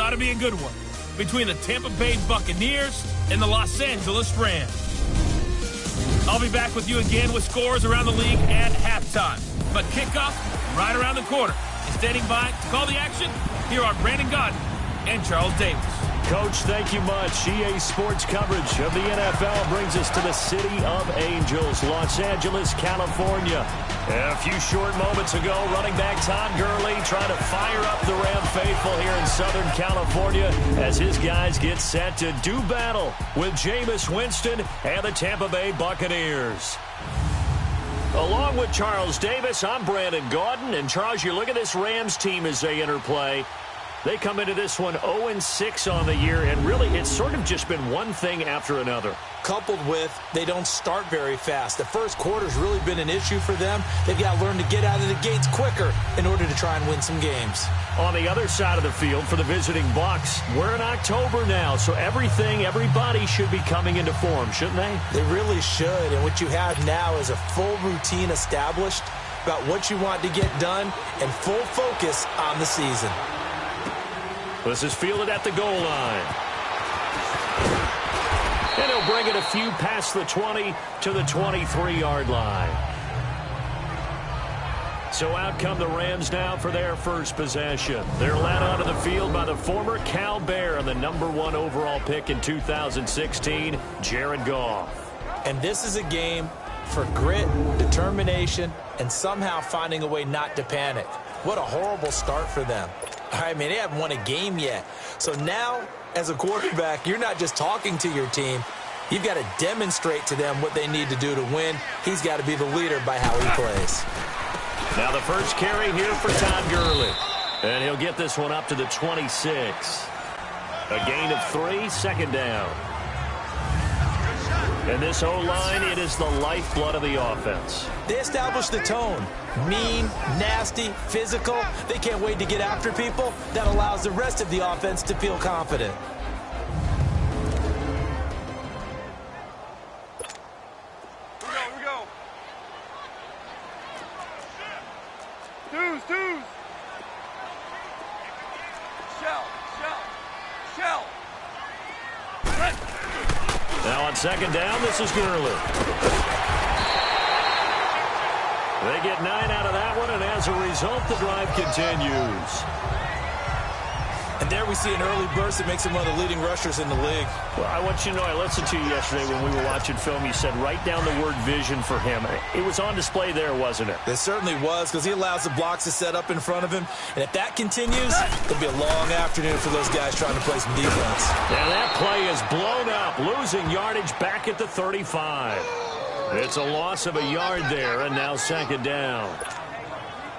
ought to be a good one between the Tampa Bay Buccaneers and the Los Angeles Rams. I'll be back with you again with scores around the league at halftime. But kickoff right around the corner. And standing by to call the action, here are Brandon Gaudin and Charles Davis. Coach, thank you much. EA Sports coverage of the NFL brings us to the City of Angels, Los Angeles, California. A few short moments ago, running back Todd Gurley trying to fire up the Ram faithful here in Southern California as his guys get set to do battle with Jameis Winston and the Tampa Bay Buccaneers. Along with Charles Davis, I'm Brandon Gaudin. And Charles, you look at this Rams team as they interplay. They come into this one 0-6 on the year, and really it's sort of just been one thing after another. Coupled with they don't start very fast. The first quarter's really been an issue for them. They've got to learn to get out of the gates quicker in order to try and win some games. On the other side of the field for the visiting Bucs, we're in October now, so everybody should be coming into form, shouldn't they? They really should, and what you have now is a full routine established about what you want to get done and full focus on the season. This is fielded at the goal line. And he'll bring it a few past the 20 to the 23-yard line. So out come the Rams now for their first possession. They're led onto the field by the former Cal Bear and the #1 overall pick in 2016, Jared Goff. And this is a game for grit, determination, and somehow finding a way not to panic. What a horrible start for them. I mean, they haven't won a game yet. So now, as a quarterback, you're not just talking to your team. You've got to demonstrate to them what they need to do to win. He's got to be the leader by how he plays. Now the first carry here for Todd Gurley. And he'll get this one up to the 26. A gain of 3, second down. And this O-line, it is the lifeblood of the offense. They establish the tone. Mean, nasty, physical. They can't wait to get after people. That allows the rest of the offense to feel confident. Here we go. Twos. Shell. Now on second down, this is Gurley. They get 9 out of that one, and as a result, the drive continues. And there we see an early burst that makes him one of the leading rushers in the league. Well, I want you to know, I listened to you yesterday when we were watching film. You said write down the word vision for him. It was on display there, wasn't it? It certainly was, because he allows the blocks to set up in front of him. And if that continues, it'll be a long afternoon for those guys trying to play some defense. And that play is blown up, losing yardage back at the 35. It's a loss of a yard there, and now second down.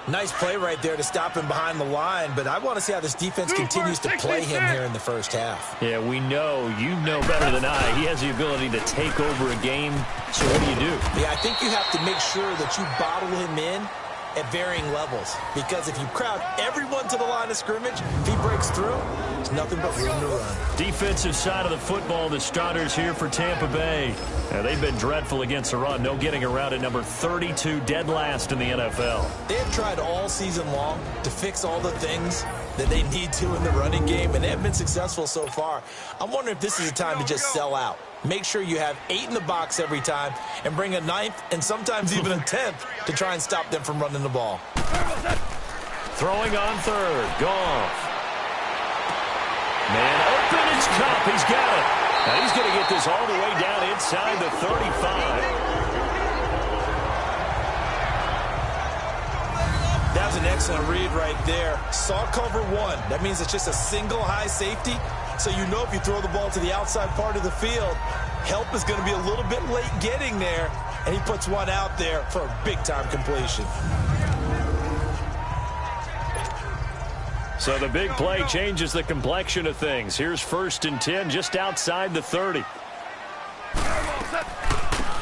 Nice play right there to stop him behind the line, but I want to see how this defense continues to play him here in the first half. Yeah, we know, you know better than I, he has the ability to take over a game, so what do? Yeah, I think you have to make sure that you bottle him in at varying levels, because if you crowd everyone to the line of scrimmage, if he breaks through, there's nothing but room to run. Defensive side of the football, the starters here for Tampa Bay. Now, they've been dreadful against the run. No getting around at number 32, dead last in the NFL. They have tried all season long to fix all the things that they need to in the running game, and they have been successful so far. I'm wondering if this is a time to just sell out. Make sure you have 8 in the box every time and bring a 9th and sometimes even a 10th to try and stop them from running the ball. Throwing on third, Goff. Man open, it's Cup. He's got it. Now he's going to get this all the way down inside the 35. That was an excellent read right there. Saw cover 1. That means it's just a single high safety. So you know if you throw the ball to the outside part of the field, help is going to be a little bit late getting there. And he puts one out there for a big-time completion. So the big play changes the complexion of things. Here's 1st and 10 just outside the 30.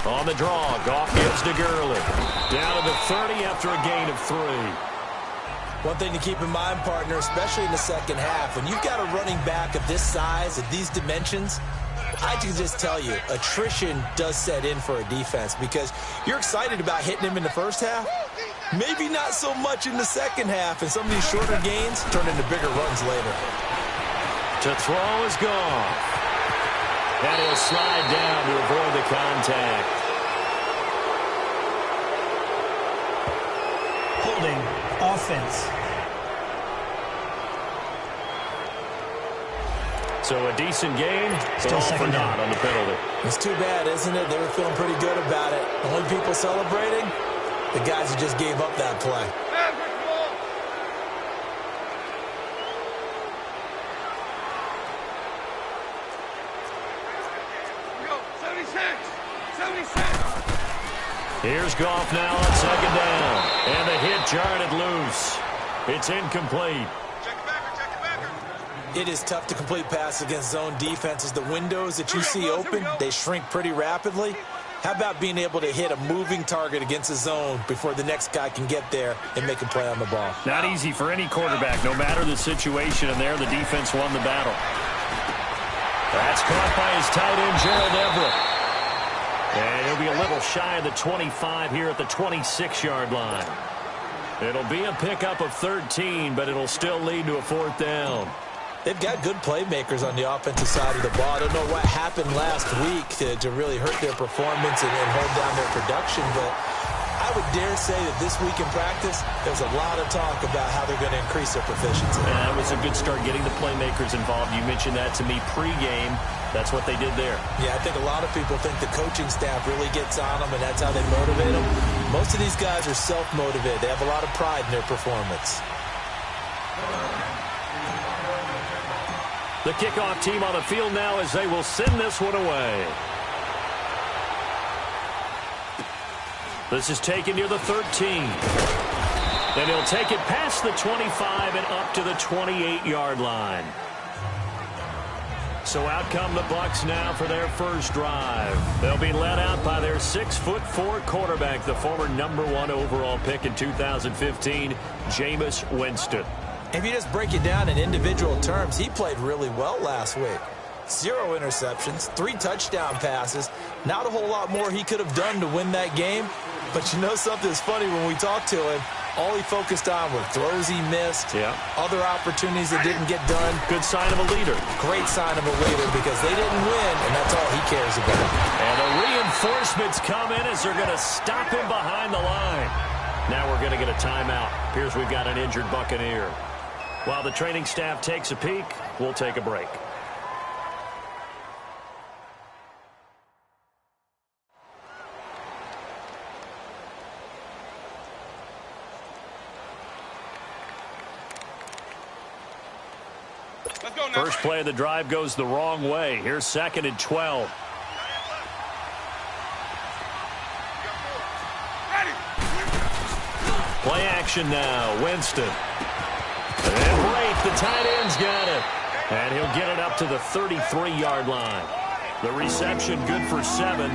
On the draw, Goff gives to Gurley. Down to the 30 after a gain of 3. One thing to keep in mind, partner, especially in the second half, when you've got a running back of this size, of these dimensions, I can just tell you, attrition does set in for a defense because you're excited about hitting him in the first half. Maybe not so much in the second half, and some of these shorter gains turn into bigger runs later. To throw is gone. And he'll slide down to avoid the contact. Holding offense. So a decent gain, but all for naught on the penalty. It's too bad, isn't it? They were feeling pretty good about it. The only people celebrating, the guys who just gave up that play. Here's Goff now on second down. And the hit jarred it loose. It's incomplete. It is tough to complete passes against zone defenses. The windows that you see open, they shrink pretty rapidly. How about being able to hit a moving target against a zone before the next guy can get there and make a play on the ball? Not easy for any quarterback, no matter the situation. And there, the defense won the battle. That's caught by his tight end, Gerald Everett. And he'll be a little shy of the 25 here at the 26-yard line. It'll be a pickup of 13, but it'll still lead to a fourth down. They've got good playmakers on the offensive side of the ball. I don't know what happened last week to really hurt their performance and hold down their production, but I would dare say that this week in practice, there's a lot of talk about how they're going to increase their proficiency. Yeah, that was a good start getting the playmakers involved. You mentioned that to me pregame. That's what they did there. Yeah, I think a lot of people think the coaching staff really gets on them, and that's how they motivate them. Most of these guys are self-motivated. They have a lot of pride in their performance. The kickoff team on the field now as they will send this one away. This is taken near the 13. Then he'll take it past the 25 and up to the 28-yard line. So out come the Bucs now for their first drive. They'll be led out by their 6'4" quarterback, the former #1 overall pick in 2015, Jameis Winston. If you just break it down in individual terms, he played really well last week. 0 interceptions, 3 touchdown passes. Not a whole lot more he could have done to win that game. But you know something's funny, when we talked to him, all he focused on were throws he missed, other opportunities that didn't get done. Good sign of a leader. Great sign of a leader, because they didn't win, and that's all he cares about. And the reinforcements come in as they're going to stop him behind the line. Now we're going to get a timeout. Appears we've got an injured Buccaneer. While the training staff takes a peek, we'll take a break. Let's go now. First play of the drive goes the wrong way. Here's 2nd and 12. Play action now. Winston. And Blake, the tight end's got it. And he'll get it up to the 33-yard line. The reception good for 7.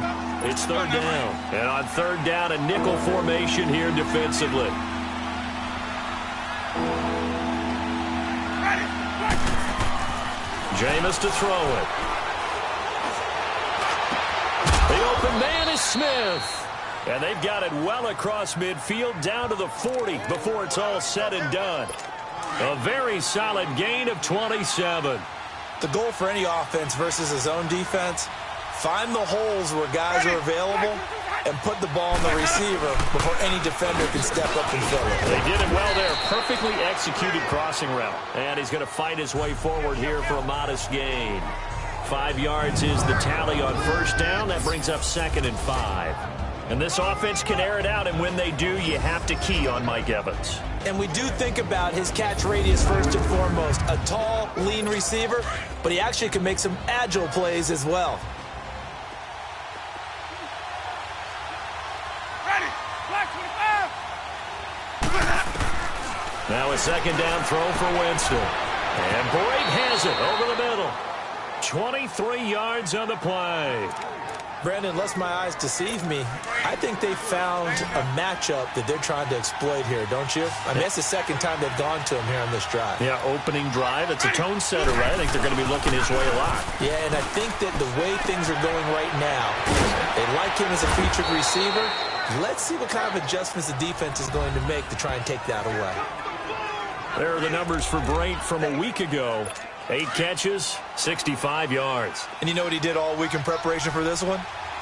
It's 3rd down. And on 3rd down, a nickel formation here defensively. Jameis to throw it. The open man is Smith. And they've got it well across midfield down to the 40 before it's all said and done. A very solid gain of 27. The goal for any offense versus a zone defense, find the holes where guys are available and put the ball in the receiver before any defender can step up and fill it. They did it well there. Perfectly executed crossing route. And he's going to fight his way forward here for a modest gain. 5 yards is the tally on 1st down. That brings up 2nd and 5. And this offense can air it out, and when they do, you have to key on Mike Evans. And we do think about his catch radius first and foremost. A tall, lean receiver, but he actually can make some agile plays as well. Ready. Black 25. Now a 2nd down throw for Winston. And Blake has it over the middle. 23 yards on the play. Brandon, unless my eyes deceive me, I think they found a matchup that they're trying to exploit here, don't you? I mean, that's the 2nd time they've gone to him here on this drive. Yeah, opening drive. It's a tone setter, right? I think they're going to be looking his way a lot. Yeah, and I think that the way things are going right now, they like him as a featured receiver. Let's see what kind of adjustments the defense is going to make to try and take that away. There are the numbers for Brate from a week ago. 8 catches, 65 yards. And you know what he did all week in preparation for this one?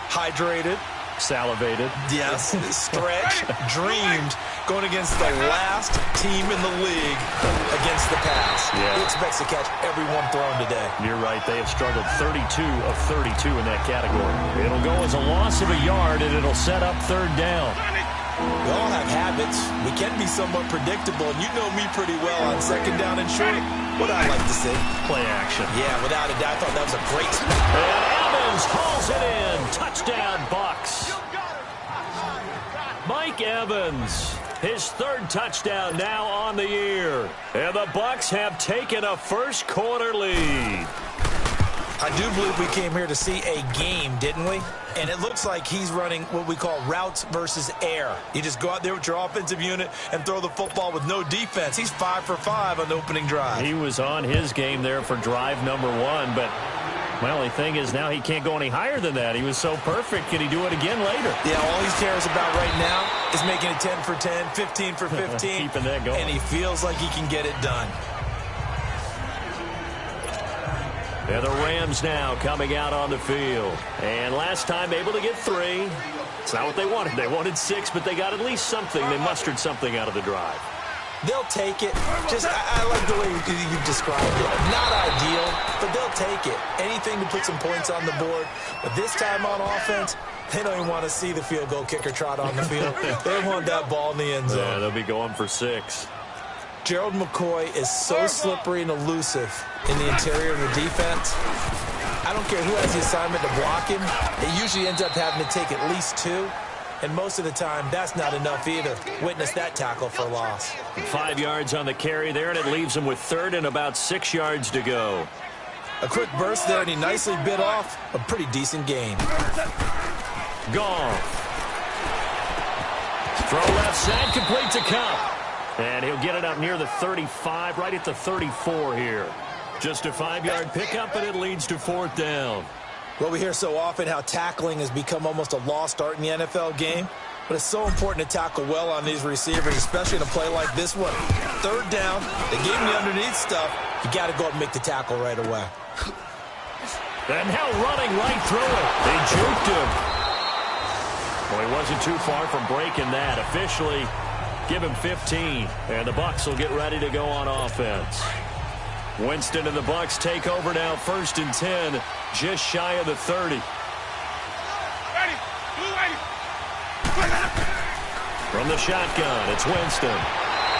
Hydrated. Salivated. Yes, stretched, dreamed, going against the last team in the league against the pass. Yeah. He expects to catch every one thrown today. You're right. They have struggled 32 of 32 in that category. It'll go as a loss of a yard, and it'll set up 3rd down. We all have habits. We can be somewhat predictable, and you know me pretty well on 2nd down and short. What I like to see. Play action. Yeah, without a doubt, I thought that was a great spot. And Evans hauls it in. Touchdown, Bucs. Mike Evans, his 3rd touchdown now on the year. And the Bucs have taken a first-quarter lead. I do believe we came here to see a game, didn't we? And it looks like he's running what we call routes versus air. You just go out there with your offensive unit and throw the football with no defense. He's 5 for 5 on the opening drive. He was on his game there for drive number 1, but my only thing is now he can't go any higher than that. He was so perfect. Can he do it again later? Yeah, all he cares about right now is making it 10 for 10, 15 for 15. Keeping that going. And he feels like he can get it done. And the Rams now coming out on the field. And last time able to get 3. It's not what they wanted. They wanted 6, but they got at least something. They mustered something out of the drive. They'll take it. I like the way you described it. Not ideal, but they'll take it. Anything to put some points on the board. But this time on offense, they don't even want to see the field goal kicker trot on the field. They want that ball in the end zone. Yeah, they'll be going for 6. Gerald McCoy is so slippery and elusive in the interior of the defense. I don't care who has the assignment to block him. It usually ends up having to take at least 2. And most of the time, that's not enough either. Witness that tackle for loss. 5 yards on the carry there, and it leaves him with 3rd and about 6 yards to go. A quick burst there, and he nicely bit off a pretty decent gain. Gone. Throw left side, complete to Cup. And he'll get it up near the 35, right at the 34 here. Just a 5-yard pickup, and it leads to 4th down. Well, we hear so often how tackling has become almost a lost art in the NFL game. But it's so important to tackle well on these receivers, especially in a play like this one. 3rd down, they gave him the underneath stuff. You got to go and make the tackle right away. And now running right through it. They juked him. Well, he wasn't too far from breaking that. Officially, give him 15. And the Bucs will get ready to go on offense. Winston and the Bucs take over now, 1st and 10, just shy of the 30. Ready. From the shotgun, it's Winston.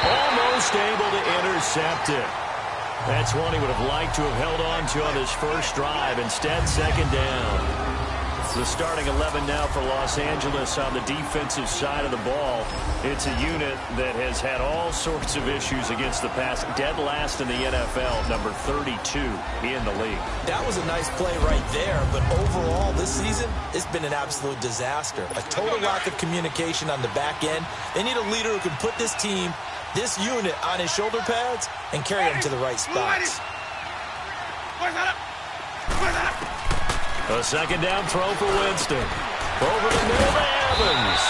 Almost able to intercept it. That's one he would have liked to have held on to on his first drive. Instead, 2nd down. The starting 11 now for Los Angeles on the defensive side of the ball. It's a unit that has had all sorts of issues against the pass. Dead last in the NFL, number 32 in the league. That was a nice play right there, but overall this season, it's been an absolute disaster. A total lack of communication on the back end. They need a leader who can put this team, this unit, on his shoulder pads and carry them to the right spots. A 2nd down throw for Winston. Over the middle to Evans.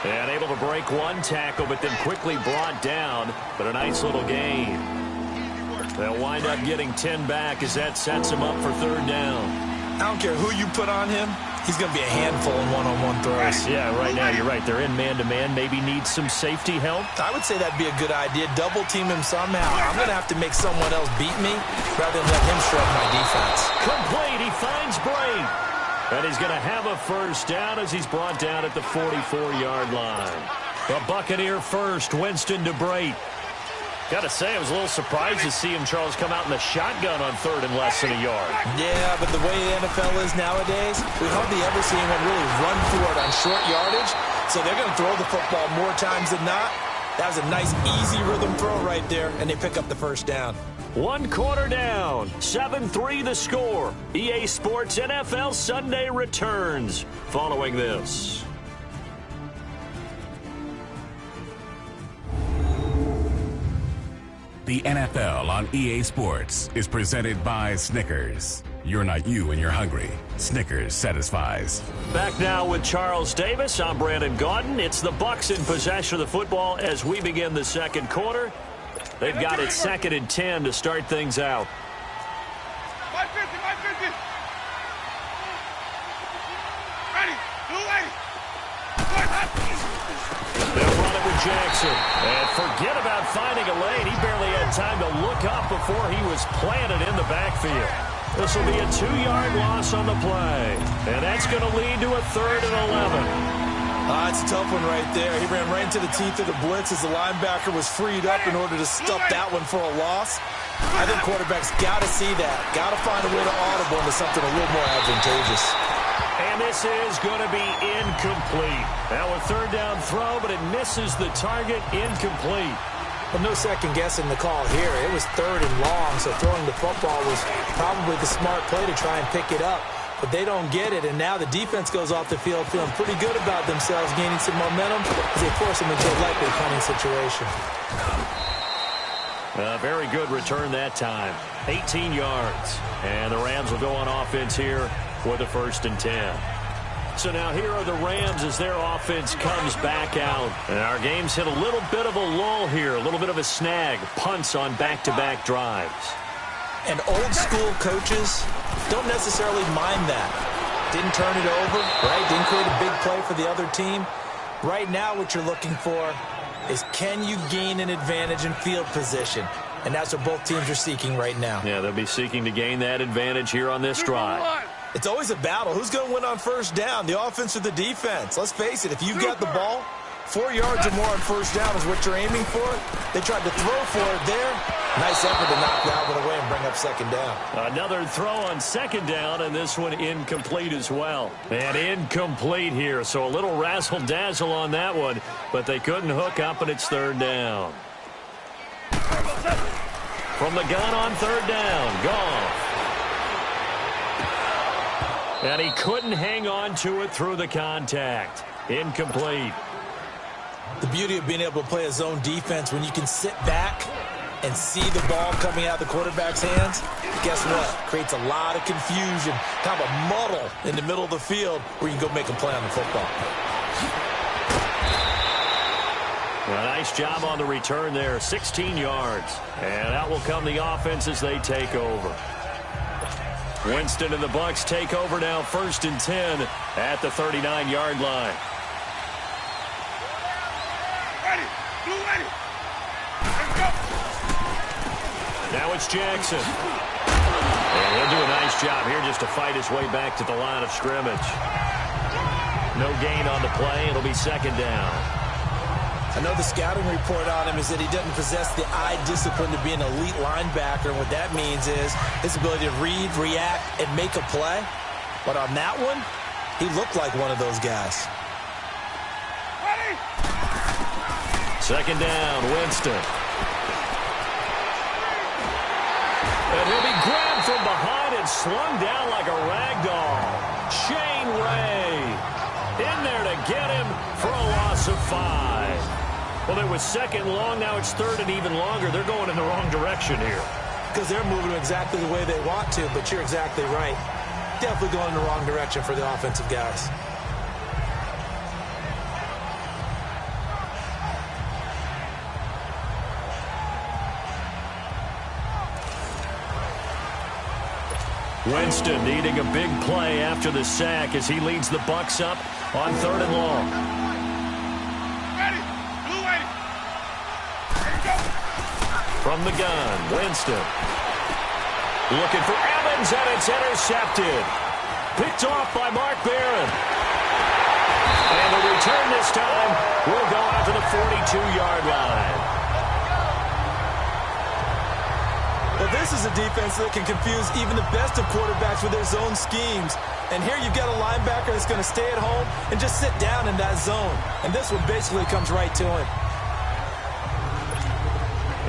And able to break one tackle, but then quickly brought down. But a nice little gain. They'll wind up getting 10 back as that sets him up for 3rd down. I don't care who you put on him. He's going to be a handful in one-on-one throws. Yeah, right now you're right. They're in man-to-man. Maybe need some safety help. I would say that'd be a good idea. Double team him somehow. I'm going to have to make someone else beat me rather than let him shred my defense. Complete. He finds Bray. And he's going to have a 1st down as he's brought down at the 44-yard line. The Buccaneer first. Winston to Bray. Got to say, I was a little surprised to see him, Charles, come out in the shotgun on 3rd and less than a yard. Yeah, but the way the NFL is nowadays, we hardly ever see anyone really run for it on short yardage. So they're going to throw the football more times than not. That was a nice, easy rhythm throw right there, and they pick up the 1st down. 1 quarter down, 7-3 the score. EA Sports NFL Sunday returns following this. The NFL on EA Sports is presented by Snickers. You're not you and you're hungry. Snickers satisfies. Back now with Charles Davis. I'm Brandon Gaudin. It's the Bucs in possession of the football as we begin the 2nd quarter. They've got it 2nd and 10 to start things out. Jackson. And forget about finding a lane. He barely had time to look up before he was planted in the backfield. This will be a 2-yard loss on the play. And that's going to lead to a 3rd and 11. It's a tough one right there. He ran right into the teeth of the blitz as the linebacker was freed up in order to stuff that one for a loss. I think quarterbacks got to see that. Got to find a way to audible into something a little more advantageous. And this is going to be incomplete. Now a 3rd down throw, but it misses the target. Incomplete. Well, no second guessing the call here. It was 3rd and long, so throwing the football was probably the smart play to try and pick it up. But they don't get it, and now the defense goes off the field feeling pretty good about themselves, gaining some momentum as they force them into a likely punting situation. A very good return that time. 18 yards. And the Rams will go on offense here for the 1st and 10. So now here are the Rams as their offense comes back out. And our game's hit a little bit of a lull here, a little bit of a snag. Punts on back-to-back drives. And old-school coaches don't necessarily mind that. Didn't turn it over, right? Didn't create a big play for the other team. Right now what you're looking for is can you gain an advantage in field position? And that's what both teams are seeking right now. Yeah, they'll be seeking to gain that advantage here on this drive. It's always a battle. Who's going to win on 1st down, the offense or the defense? Let's face it, if you've got the ball, 4 yards or more on 1st down is what you're aiming for. They tried to throw for it there. Nice effort to knock that one away and bring up 2nd down. Another throw on 2nd down, and this one incomplete as well. And incomplete here, so a little razzle-dazzle on that one, but they couldn't hook up, and it's 3rd down. From the gun on 3rd down, Goff. And he couldn't hang on to it through the contact. Incomplete. The beauty of being able to play a zone defense when you can sit back and see the ball coming out of the quarterback's hands, guess what? Creates a lot of confusion, kind of a muddle in the middle of the field where you can go make a play on the football. A nice job on the return there, 16 yards. And out will come the offense as they take over. Winston and the Bucs take over now, 1st and 10 at the 39-yard line. Ready. Blue ready. Let's go. Now it's Jackson. And he'll do a nice job here just to fight his way back to the line of scrimmage. No gain on the play. It'll be 2nd down. I know the scouting report on him is that he doesn't possess the eye discipline to be an elite linebacker. And what that means is his ability to read, react, and make a play. But on that one, he looked like one of those guys. Ready. 2nd down, Winston. And he'll be grabbed from behind and slung down like a rag doll. Shane Ray in there to get him for a loss of 5. Well, it was 2nd long. Now it's 3rd and even longer. They're going in the wrong direction here. Because they're moving exactly the way they want to, but you're exactly right. Definitely going in the wrong direction for the offensive guys. Winston needing a big play after the sack as he leads the Bucs up on 3rd and long. Ready. Blue ready. Let's go. From the gun, Winston. Looking for Evans, and it's intercepted. Picked off by Mark Barron. And the return this time will go out to the 42-yard line. Well, this is a defense that can confuse even the best of quarterbacks with their zone schemes. And here you've got a linebacker that's going to stay at home and just sit down in that zone. And this one basically comes right to him.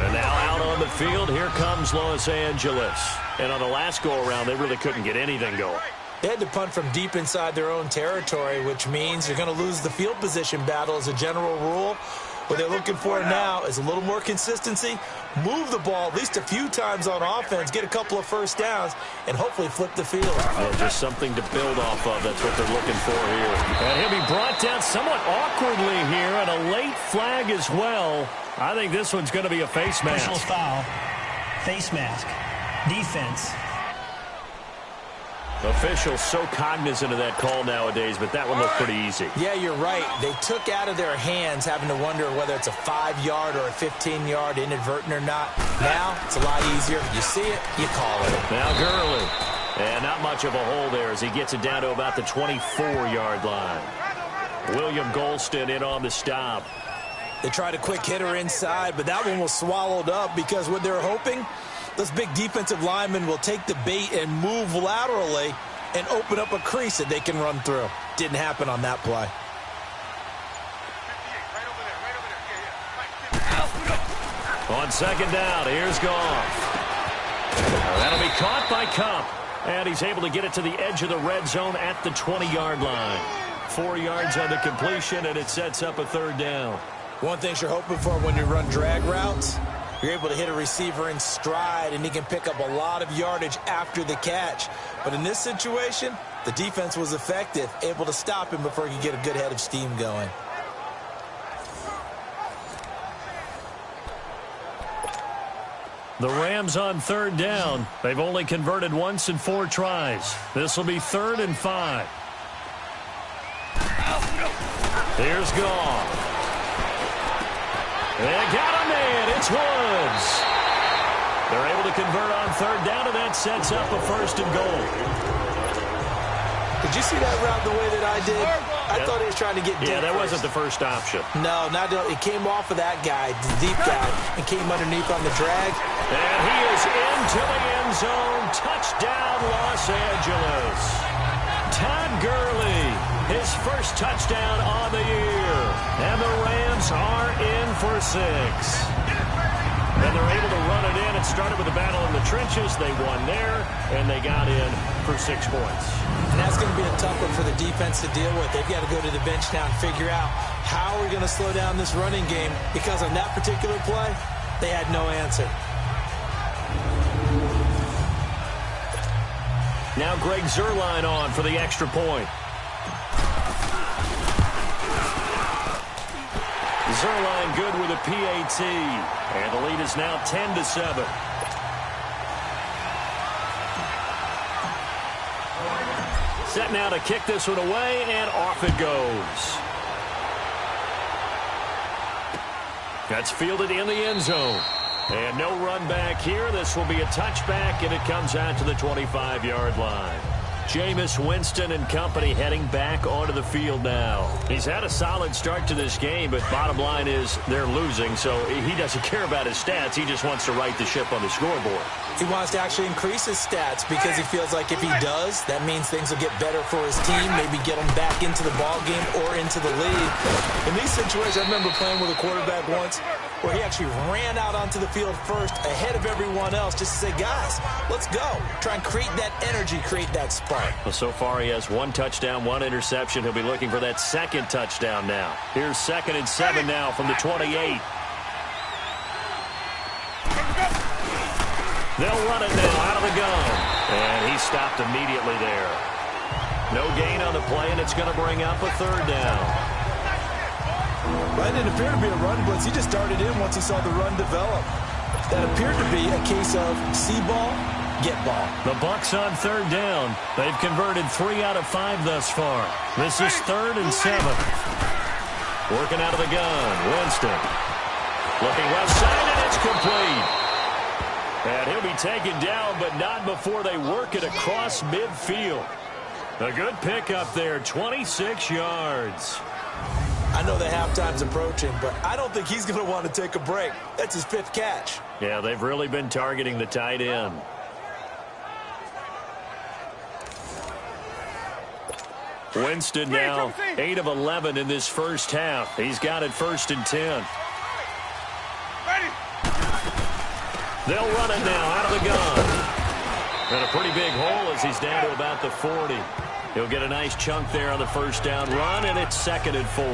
And now out on the field, here comes Los Angeles. And on the last go-around, they really couldn't get anything going. They had to punt from deep inside their own territory, which means you're going to lose the field position battle as a general rule. What they're looking for now is a little more consistency, move the ball at least a few times on offense, get a couple of 1st downs, and hopefully flip the field. Well, just something to build off of. That's what they're looking for here. And he'll be brought down somewhat awkwardly here, and a late flag as well. I think this one's going to be a face mask. Personal foul, face mask, defense. Officials so cognizant of that call nowadays, but that one looked pretty easy. Yeah, you're right. They took out of their hands having to wonder whether it's a 5-yard or a 15-yard inadvertent or not. Now, it's a lot easier. You see it, you call it. Now Gurley. And not much of a hole there as he gets it down to about the 24-yard line. William Golston in on the stop. They tried a quick hitter inside, but that one was swallowed up because what they're hoping, those big defensive linemen will take the bait and move laterally and open up a crease that they can run through. Didn't happen on that play. On second down, here's Goff. That'll be caught by Kupp. And he's able to get it to the edge of the red zone at the 20-yard line. 4 yards on the completion, and it sets up a third down. One thing you're hoping for when you run drag routes, you're able to hit a receiver in stride, and he can pick up a lot of yardage after the catch. But in this situation, the defense was effective, able to stop him before he could get a good head of steam going. The Rams on third down. They've only converted once in 4 tries. This will be 3rd and 5. Here's Goff. They got him in. It's Woods. They're able to convert on third down, and that sets up a 1st and goal. Did you see that route the way that I did? I thought he was trying to get deep. Yeah, that wasn't the first option. No, it came off of that guy, the deep guy, and came underneath on the drag. And he is into the end zone. Touchdown, Los Angeles. Todd Gurley, his first touchdown on the year. And the Rams are in for 6. And they're able to run it in. It started with a battle in the trenches. They won there, and they got in for 6 points. And that's going to be a tough one for the defense to deal with. They've got to go to the bench now and figure out how we're going to slow down this running game, because on that particular play, they had no answer. Now Greg Zuerlein on for the extra point. Zuerlein good with a PAT. And the lead is now 10-7. Set now to kick this one away, and off it goes. That's fielded in the end zone. And no run back here. This will be a touchback, and it comes out to the 25-yard line. Jameis Winston and company heading back onto the field now. He's had a solid start to this game, but bottom line is they're losing, so he doesn't care about his stats. He just wants to right the ship on the scoreboard. He wants to actually increase his stats because he feels like if he does, that means things will get better for his team, maybe get him back into the ball game or into the league. In these situations, I remember playing with a quarterback once where he actually ran out onto the field first ahead of everyone else just to say, guys, let's go. Try and create that energy, create that spark. Well, so far he has 1 touchdown, 1 interception. He'll be looking for that 2nd touchdown now. Here's 2nd and 7 now from the 28. They'll run it now out of the gun. And he stopped immediately there. No gain on the play, and it's going to bring up a 3rd down. Well, it didn't appear to be a run blitz. He just started in once he saw the run develop. That appeared to be a case of see ball, get ball. The Bucs on 3rd down. They've converted 3 out of 5 thus far. This is 3rd and 7. Working out of the gun. Winston. Looking left side, and it's complete. And he'll be taken down, but not before they work it across midfield. A good pickup there, 26 yards. I know the halftime's approaching, but I don't think he's going to want to take a break. That's his 5th catch. Yeah, they've really been targeting the tight end. Winston now 8 of 11 in this first half. He's got it 1st and 10. They'll run it now out of the gun. And a pretty big hole as he's down to about the 40. He'll get a nice chunk there on the 1st down run, and it's 2nd and 4.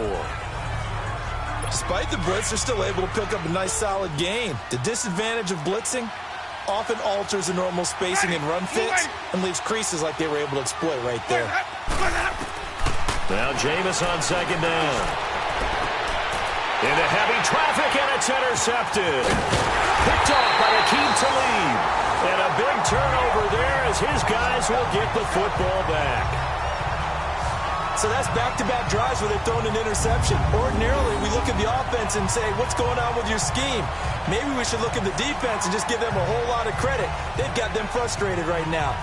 Despite the blitz, they're still able to pick up a nice solid gain. The disadvantage of blitzing often alters the normal spacing and run fits and leaves creases like they were able to exploit right there. Now Jameis on 2nd down. Into heavy traffic, and it's intercepted. Picked off by Akeem Talib. And a big turnover there as his guys will get the football back. So that's back-to-back drives where they've thrown an interception. Ordinarily, we look at the offense and say, what's going on with your scheme? Maybe we should look at the defense and just give them a whole lot of credit. They've got them frustrated right now.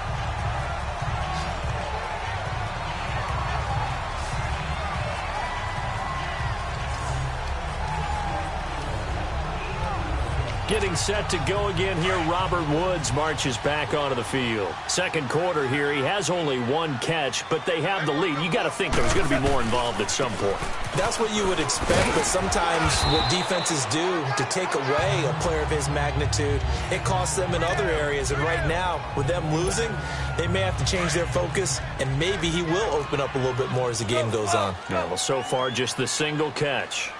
Getting set to go again here, Robert Woods marches back onto the field. Second quarter here, he has only one catch, but they have the lead. You got to think there's going to be more involved at some point. That's what you would expect, but sometimes what defenses do to take away a player of his magnitude, it costs them in other areas. And right now, with them losing, they may have to change their focus, and maybe he will open up a little bit more as the game goes on. Yeah, well, so far, just the single catch.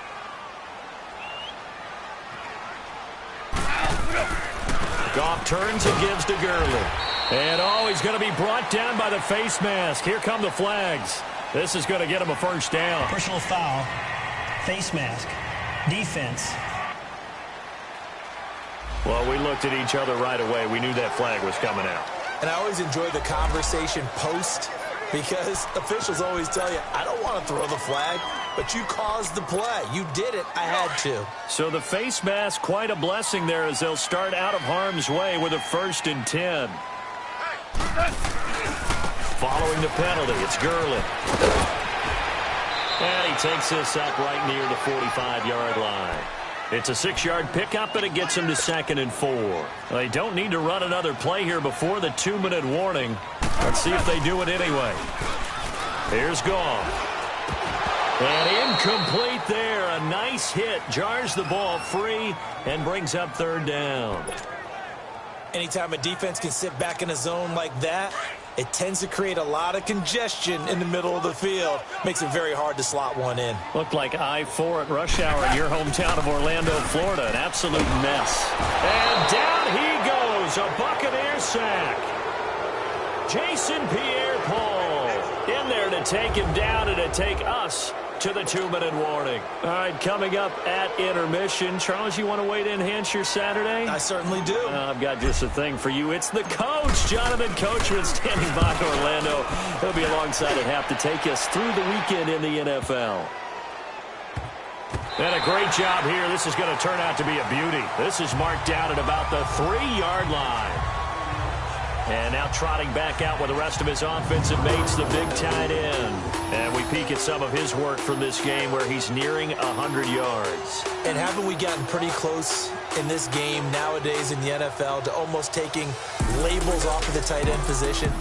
Goff turns and gives to Gurley. And, oh, he's going to be brought down by the face mask. Here come the flags. This is going to get him a first down. Personal foul, face mask, defense. Well, we looked at each other right away. We knew that flag was coming out. And I always enjoy the conversation post because officials always tell you, I don't want to throw the flag, but you caused the play. You did it. I had to. So the face mask, quite a blessing there as they'll start out of harm's way with a 1st and 10. Following the penalty, it's Gurley. And he takes this up right near the 45-yard line. It's a 6-yard pickup, and it gets him to 2nd and 4. They don't need to run another play here before the 2-minute warning. Let's see if they do it anyway. Here's Goff. And incomplete there. A nice hit. Jars the ball free and brings up 3rd down. Anytime a defense can sit back in a zone like that, it tends to create a lot of congestion in the middle of the field. Makes it very hard to slot one in. Looked like I-4 at rush hour in your hometown of Orlando, Florida. An absolute mess. And down he goes. A Buccaneer sack. Jason Pierre-Paul in there to take him down and to take us to the 2-minute warning. All right, coming up at intermission. Charles, you want to wait to enhance your Saturday? I certainly do. I've got just a thing for you. It's the coach, Jonathan Coachman, standing by Orlando. He'll be alongside at half to take us through the weekend in the NFL. And a great job here. This is going to turn out to be a beauty. This is marked down at about the 3-yard line. And now trotting back out with the rest of his offensive mates, the big tight end. And we peek at some of his work from this game where he's nearing 100 yards. And haven't we gotten pretty close in this game nowadays in the NFL to almost taking labels off of the tight end position?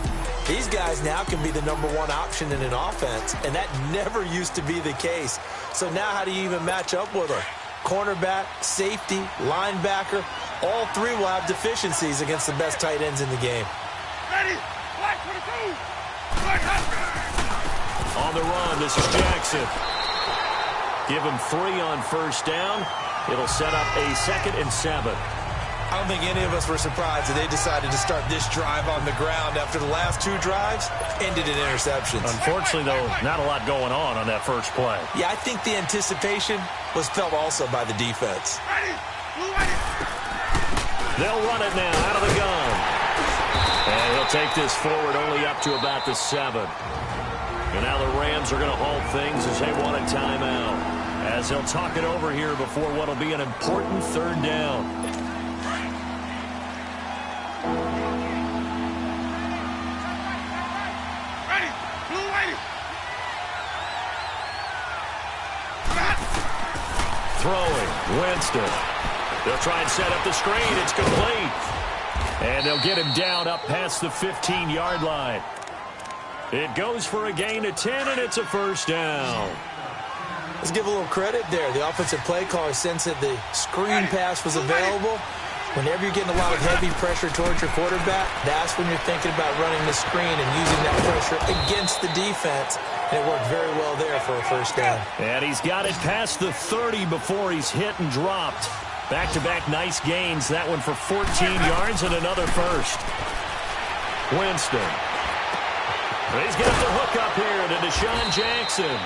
These guys now can be the #1 option in an offense, and that never used to be the case. So now how do you even match up with them? Cornerback, safety, linebacker, all three will have deficiencies against the best tight ends in the game. Ready? Black 22. Black hot. On the run, this is Jackson. Give him 3 on 1st down. It'll set up a 2nd and 7. I don't think any of us were surprised that they decided to start this drive on the ground after the last 2 drives ended in interceptions. Unfortunately, though, not a lot going on that first play. Yeah, I think the anticipation was felt also by the defense. Ready? Blue ready. They'll run it now out of the gun. And he'll take this forward only up to about the 7. And now the Rams are going to halt things as they want a timeout. As they'll talk it over here before what will be an important 3rd down. Ready? Blue ready. Throwing, Winston. They'll try and set up the screen. It's complete. And they'll get him down up past the 15-yard line. It goes for a gain of 10, and it's a 1st down. Let's give a little credit there. The offensive play caller sensed that the screen pass was available. Whenever you're getting a lot of heavy pressure towards your quarterback, that's when you're thinking about running the screen and using that pressure against the defense. And it worked very well there for a 1st down. And he's got it past the 30 before he's hit and dropped. Back-to-back nice gains. That one for 14 yards and another 1st. Winston. He's got the hook up here to Deshaun Jackson.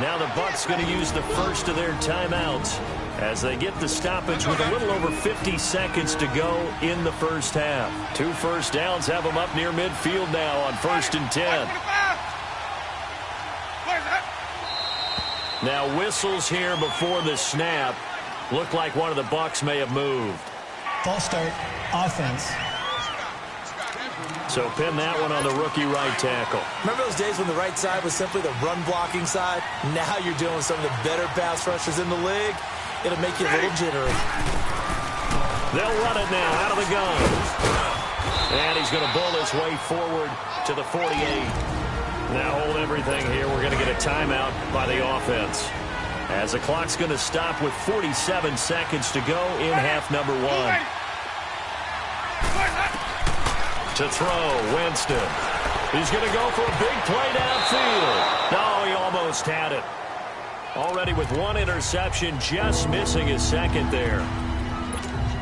Now the Bucs going to use the first of their timeouts as they get the stoppage with a little over 50 seconds to go in the first half. 2 first downs have them up near midfield now on 1st and 10. Now whistles here before the snap. Looked like one of the Bucs may have moved. False start, offense. So pin that one on the rookie right tackle. Remember those days when the right side was simply the run-blocking side? Now you're dealing with some of the better pass rushers in the league. It'll make you a little jittery. They'll run it now out of the gun. And he's going to bull his way forward to the 48. Now hold everything here. We're going to get a timeout by the offense, as the clock's going to stop with 47 seconds to go in half number 1. To throw, Winston. He's going to go for a big play downfield. No, he almost had it. Already with 1 interception, just missing his second there.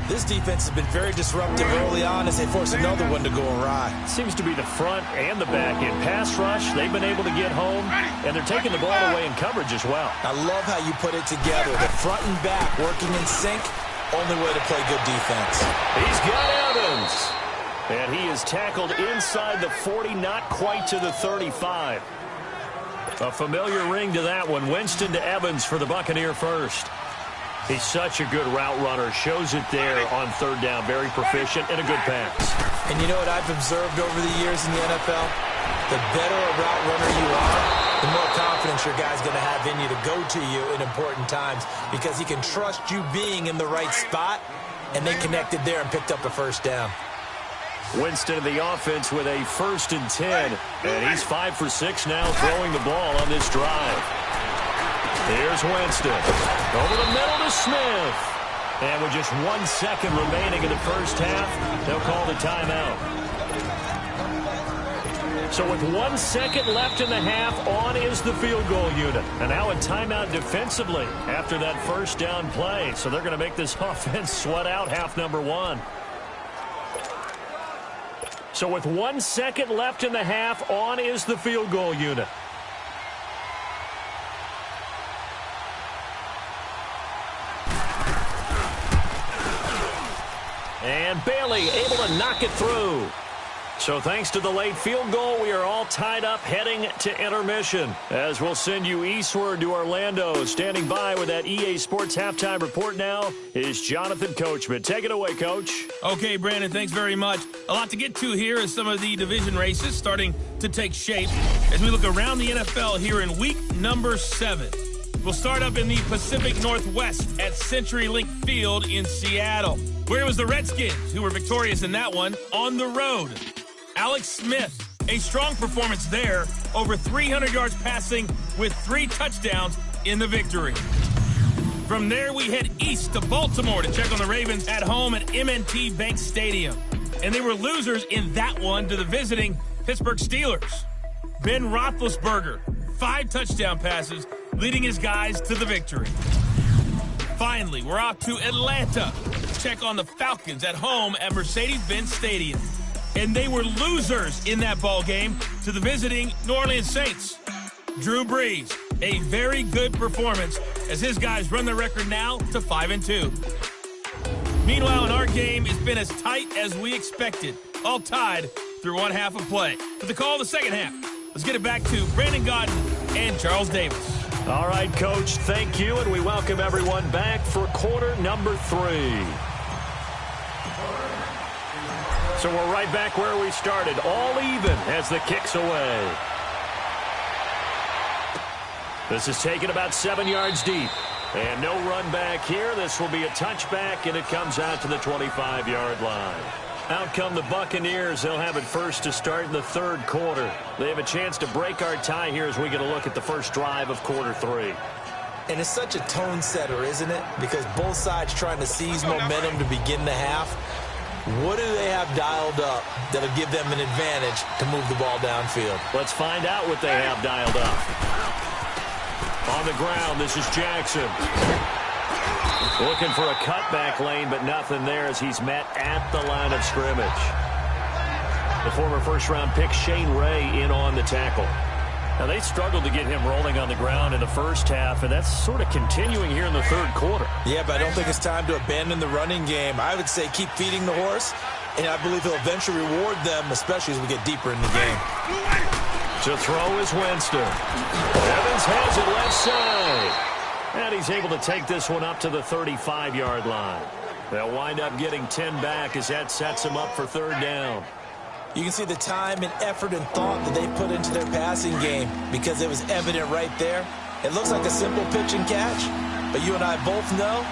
This defense has been very disruptive early on as they force another one to go awry. Seems to be the front and the back. In pass rush, they've been able to get home, and they're taking the ball away in coverage as well. I love how you put it together. The front and back working in sync. Only way to play good defense. He's got Evans. And he is tackled inside the 40, not quite to the 35. A familiar ring to that one. Winston to Evans for the Buccaneer first. He's such a good route runner. Shows it there on 3rd down. Very proficient and a good pass. And you know what I've observed over the years in the NFL? The better a route runner you are, the more confidence your guy's going to have in you to go to you in important times, because he can trust you being in the right spot, and they connected there and picked up the 1st down. Winston in the offense with a 1st and 10. And he's 5 for 6 now throwing the ball on this drive. Here's Winston. Over the middle to Smith. And with just 1 second remaining in the first half, they'll call the timeout. So with 1 second left in the half, on is the field goal unit. And now a timeout defensively after that 1st down play. So they're going to make this offense sweat out half number 1. So with 1 second left in the half, on is the field goal unit. And Bailey able to knock it through. So thanks to the late field goal, we are all tied up heading to intermission. As we'll send you eastward to Orlando. Standing by with that EA Sports halftime report now is Jonathan Coachman. Take it away, Coach. Okay, Brandon, thanks very much. A lot to get to here as some of the division races starting to take shape as we look around the NFL here in week number 7. We'll start up in the Pacific Northwest at CenturyLink Field in Seattle, where it was the Redskins who were victorious in that one on the road. Alex Smith, a strong performance there, over 300 yards passing with 3 touchdowns in the victory. From there, we head east to Baltimore to check on the Ravens at home at M&T Bank Stadium. And they were losers in that one to the visiting Pittsburgh Steelers. Ben Roethlisberger, 5 touchdown passes, leading his guys to the victory. Finally, we're off to Atlanta to check on the Falcons at home at Mercedes-Benz Stadium. And they were losers in that ball game to the visiting New Orleans Saints. Drew Brees, a very good performance as his guys run the record now to 5-2. Meanwhile, in our game, it's been as tight as we expected, all tied through one half of play. For the call of the second half, let's get it back to Brandon Gaudin and Charles Davis. All right, Coach, thank you, and we welcome everyone back for quarter number 3. So we're right back where we started, all even as the kick's away. This is taken about 7 yards deep. And no run back here. This will be a touchback, and it comes out to the 25-yard line. Out come the Buccaneers. They'll have it first to start in the 3rd quarter. They have a chance to break our tie here as we get a look at the first drive of quarter 3. And it's such a tone setter, isn't it? Because both sides trying to seize momentum to begin the half. What do they have dialed up that'll give them an advantage to move the ball downfield? Let's find out what they have dialed up. On the ground, this is Jackson. Looking for a cutback lane, but nothing there as he's met at the line of scrimmage. The former first-round pick, Shane Ray, in on the tackle. Now, they struggled to get him rolling on the ground in the first half, and that's sort of continuing here in the third quarter. Yeah, but I don't think it's time to abandon the running game. I would say keep feeding the horse, and I believe he'll eventually reward them, especially as we get deeper in the game. To throw is Winston. Evans has it left side. And he's able to take this one up to the 35-yard line. They'll wind up getting 10 back as that sets them up for third down. You can see the time and effort and thought that they put into their passing game because it was evident right there. It looks like a simple pitch and catch, but you and I both know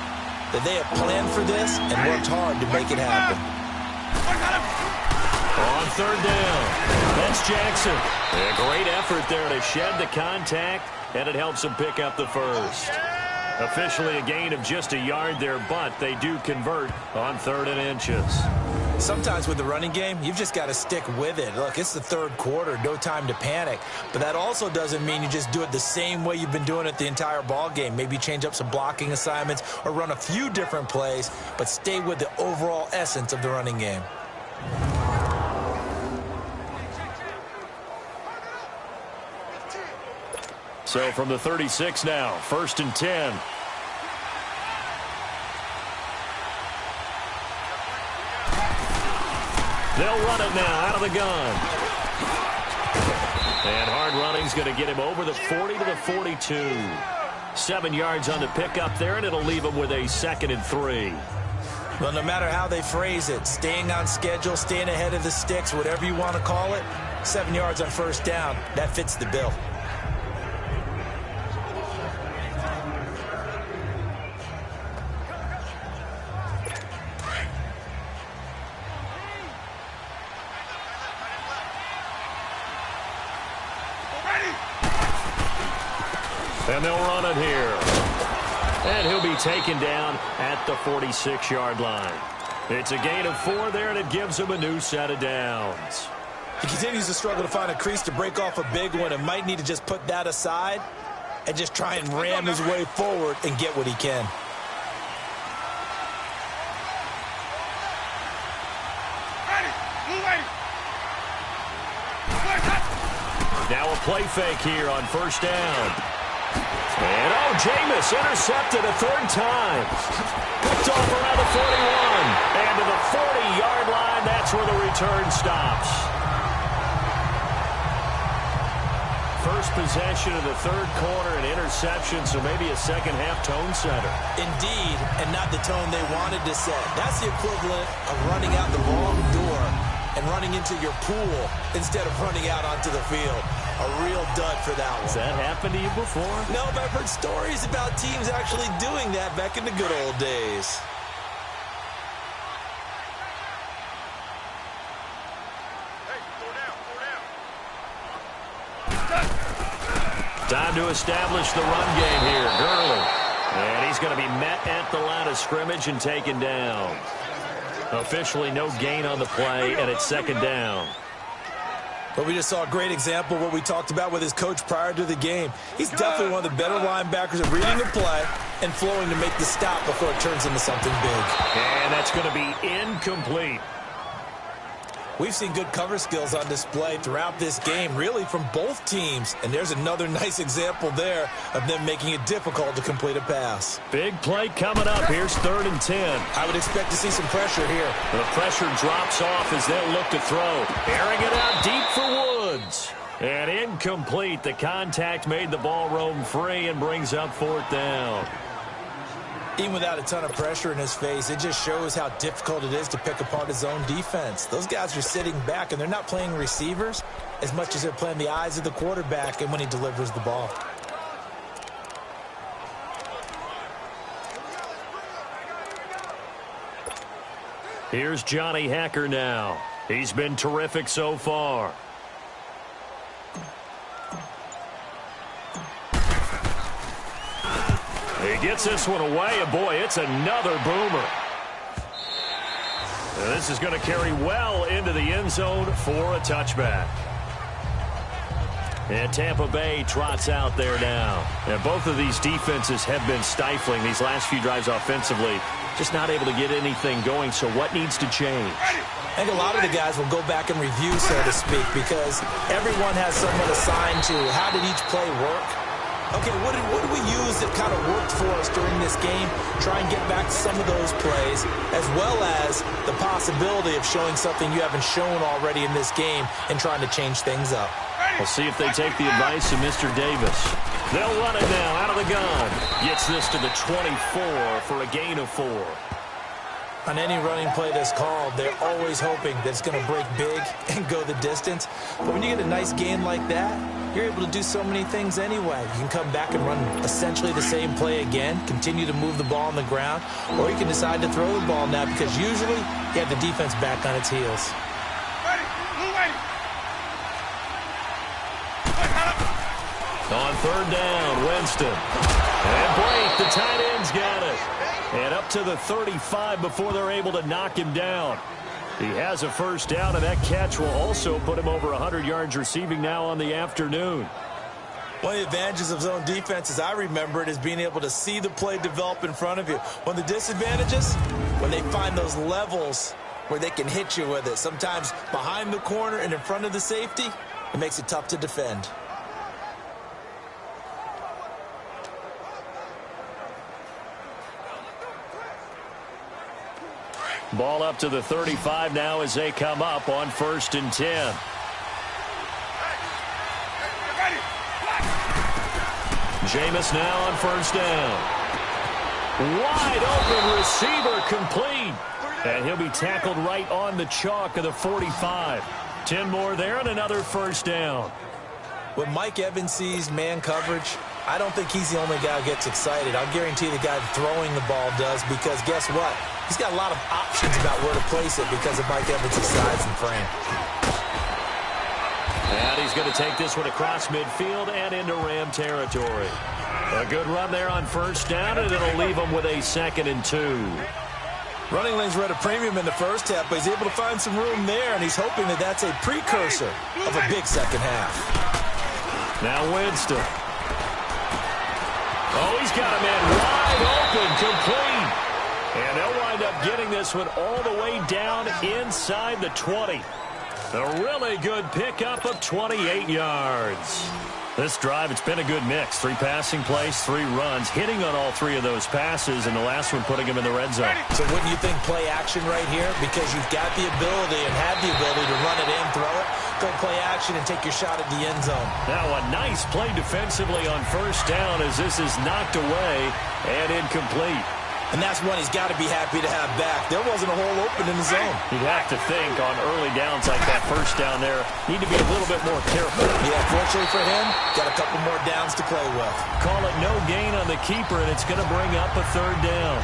that they have planned for this and worked hard to make it happen. On third down, that's Jackson. A great effort there to shed the contact, and it helps him pick up the first. Officially a gain of just a yard there, but they do convert on 3rd and inches. Sometimes with the running game, you've just got to stick with it. Look, it's the third quarter, no time to panic. But that also doesn't mean you just do it the same way you've been doing it the entire ball game. Maybe change up some blocking assignments or run a few different plays, but stay with the overall essence of the running game. So from the 36 now, 1st and 10. They'll run it now out of the gun. And hard running's going to get him over the 40 to the 42. 7 yards on the pickup there, and it'll leave him with a 2nd and 3. Well, no matter how they phrase it, staying on schedule, staying ahead of the sticks, whatever you want to call it, 7 yards on first down, that fits the bill. And they'll run it here. And he'll be taken down at the 46-yard line. It's a gain of 4 there, and it gives him a new set of downs. He continues to struggle to find a crease to break off a big one and might need to just put that aside and just try and ram his way forward and get what he can. Now a play fake here on first down. And Jameis intercepted a 3rd time. Picked off around the 41. And to the 40-yard line, that's where the return stops. First possession of the third quarter, an interception, so maybe a second-half tone setter. Indeed, and not the tone they wanted to set. That's the equivalent of running out the wrong door and running into your pool instead of running out onto the field. A real dud for that one. Has that happened to you before? No, but I've heard stories about teams actually doing that back in the good old days. Time to establish the run game here. Gurley. And he's going to be met at the line of scrimmage and taken down. Officially no gain on the play, and it's 2nd down. But we just saw a great example of what we talked about with his coach prior to the game. He's definitely one of the better linebackers at reading the play and flowing to make the stop before it turns into something big. And that's going to be incomplete. We've seen good cover skills on display throughout this game, really from both teams. And there's another nice example there of them making it difficult to complete a pass. Big play coming up. Here's 3rd and 10. I would expect to see some pressure here. The pressure drops off as they'll look to throw. Airing it out deep for Woods. And incomplete. The contact made the ball roam free and brings up 4th down. Even without a ton of pressure in his face, it just shows how difficult it is to pick apart his own defense. Those guys are sitting back, and they're not playing receivers as much as they're playing the eyes of the quarterback and when he delivers the ball. Here's Johnny Hacker now. He's been terrific so far. He gets this one away, and boy, it's another boomer. And this is going to carry well into the end zone for a touchback. And Tampa Bay trots out there now. And both of these defenses have been stifling these last few drives offensively. Just not able to get anything going, so what needs to change? I think a lot of the guys will go back and review, so to speak, because everyone has someone assigned to how did each play work. Okay, what did we use that kind of worked for us during this game? Try and get back to some of those plays, as well as the possibility of showing something you haven't shown already in this game and trying to change things up. We'll see if they take the advice of Mr. Davis. They'll run it now out of the gun. Gets this to the 24 for a gain of 4. On any running play that's called, they're always hoping that it's going to break big and go the distance. But when you get a nice gain like that, you're able to do so many things anyway. You can come back and run essentially the same play again, continue to move the ball on the ground, or you can decide to throw the ball now because usually you have the defense back on its heels. On third down, Winston. And Blake, the tight end's got it. And up to the 35 before they're able to knock him down. He has a first down, and that catch will also put him over 100 yards receiving now on the afternoon. One of the advantages of zone defense, as I remember it, is being able to see the play develop in front of you. One of the disadvantages, when they find those levels where they can hit you with it. Sometimes behind the corner and in front of the safety, it makes it tough to defend. Ball up to the 35 now as they come up on 1st and 10. Jameis now on 1st down. Wide open receiver complete. And he'll be tackled right on the chalk of the 45. 10 more there and another 1st down. When Mike Evans sees man coverage, I don't think he's the only guy who gets excited. I'll guarantee the guy throwing the ball does, because guess what? He's got a lot of options about where to place it because of Mike Evans' size and frame. And he's going to take this one across midfield and into Ram territory. A good run there on 1st down, and it'll leave him with a 2nd and 2. Running lanes were at a premium in the first half, but he's able to find some room there, and he's hoping that that's a precursor of a big second half. Now Winston. Oh, he's got a man wide open, complete. And they'll wind up getting this one all the way down inside the 20. A really good pickup of 28 yards. This drive, it's been a good mix. 3 passing plays, 3 runs, hitting on all 3 of those passes, and the last one putting him in the red zone. So wouldn't you think play action right here? Because you've got the ability and have the ability to run it in, throw it, go play action, and take your shot at the end zone. Now a nice play defensively on 1st down as this is knocked away and incomplete. And that's one he's got to be happy to have back. There wasn't a hole open in the zone. You'd have to think on early downs like that 1st down there, need to be a little bit more careful. Yeah, fortunately for him, got a couple more downs to play with. Call it no gain on the keeper, and it's going to bring up a 3rd down.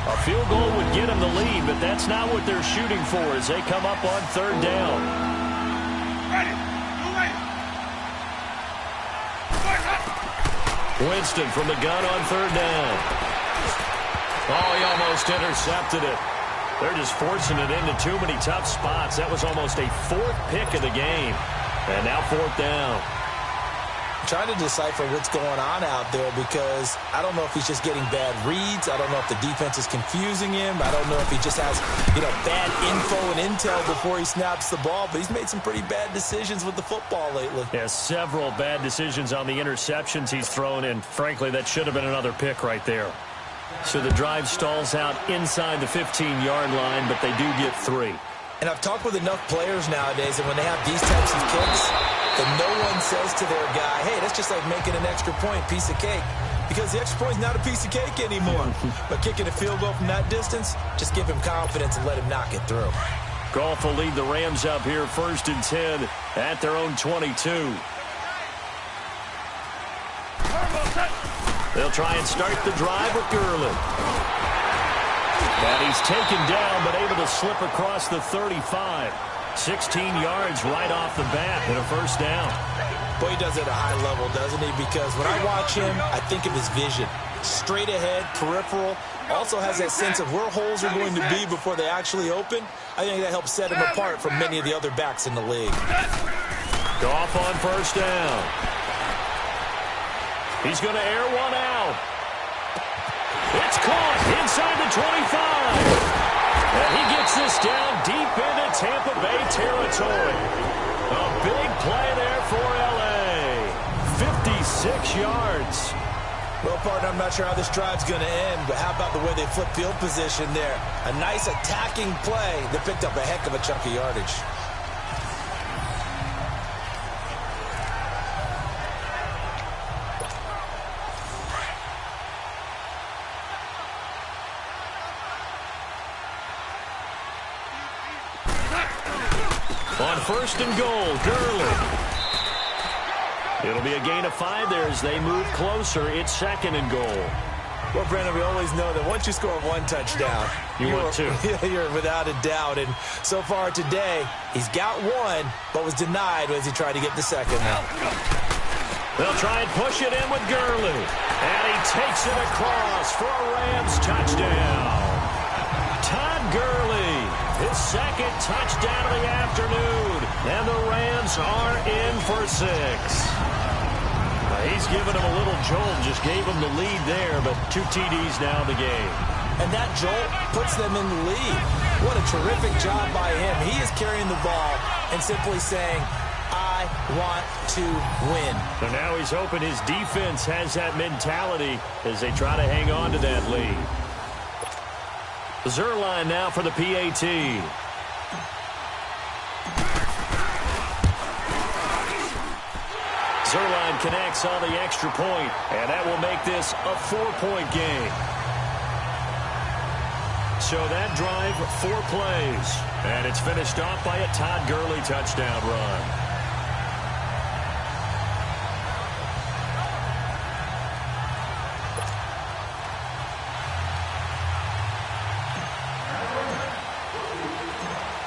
A field goal would get him the lead, but that's not what they're shooting for as they come up on 3rd down. Winston from the gun on 3rd down. Oh, he almost intercepted it. They're just forcing it into too many tough spots. That was almost a 4th pick of the game. And now 4th down. I'm trying to decipher what's going on out there because I don't know if he's just getting bad reads. I don't know if the defense is confusing him. I don't know if he just has, bad info and intel before he snaps the ball. But he's made some pretty bad decisions with the football lately. Yeah, several bad decisions on the interceptions he's thrown, and frankly, that should have been another pick right there. So the drive stalls out inside the 15-yard line, but they do get 3. And I've talked with enough players nowadays, and when they have these types of kicks, that no one says to their guy, hey, that's just like making an extra point, piece of cake. Because the extra point is not a piece of cake anymore. But kicking a field goal from that distance, just give him confidence and let him knock it through. Goff will lead the Rams up here 1st and 10 at their own 22. They'll try and start the drive with Gurley. And he's taken down, but able to slip across the 35. 16 yards right off the bat and a 1st down. Boy, he does it at a high level, doesn't he? Because when I watch him, I think of his vision. Straight ahead, peripheral. Also has that sense of where holes are going to be before they actually open. I think that helps set him apart from many of the other backs in the league. Goff on first down. He's going to air one out. It's caught inside the 25. And he gets this down deep into Tampa Bay territory. A big play there for L.A. 56 yards. Well, partner, I'm not sure how this drive's going to end, but how about the way they flip field position there? A nice attacking play that picked up a heck of a chunk of yardage. On first and goal, Gurley. It'll be a gain of 5 there as they move closer. It's second and goal. Well, Brandon, we always know that once you score one touchdown, want two. You're without a doubt. And so far today, he's got one, but was denied as he tried to get the second. They'll try and push it in with Gurley. And he takes it across for a Rams touchdown. Todd Gurley, his second touchdown of the afternoon. And the Rams are in for 6. He's given him a little jolt, just gave him the lead there, but 2 TDs now in the game. And that jolt puts them in the lead. What a terrific job by him. He is carrying the ball and simply saying, I want to win. So now he's hoping his defense has that mentality as they try to hang on to that lead. Zerline now for the PAT. Zerline connects on the extra point, and that will make this a 4-point game. So that drive, 4 plays, and it's finished off by a Todd Gurley touchdown run.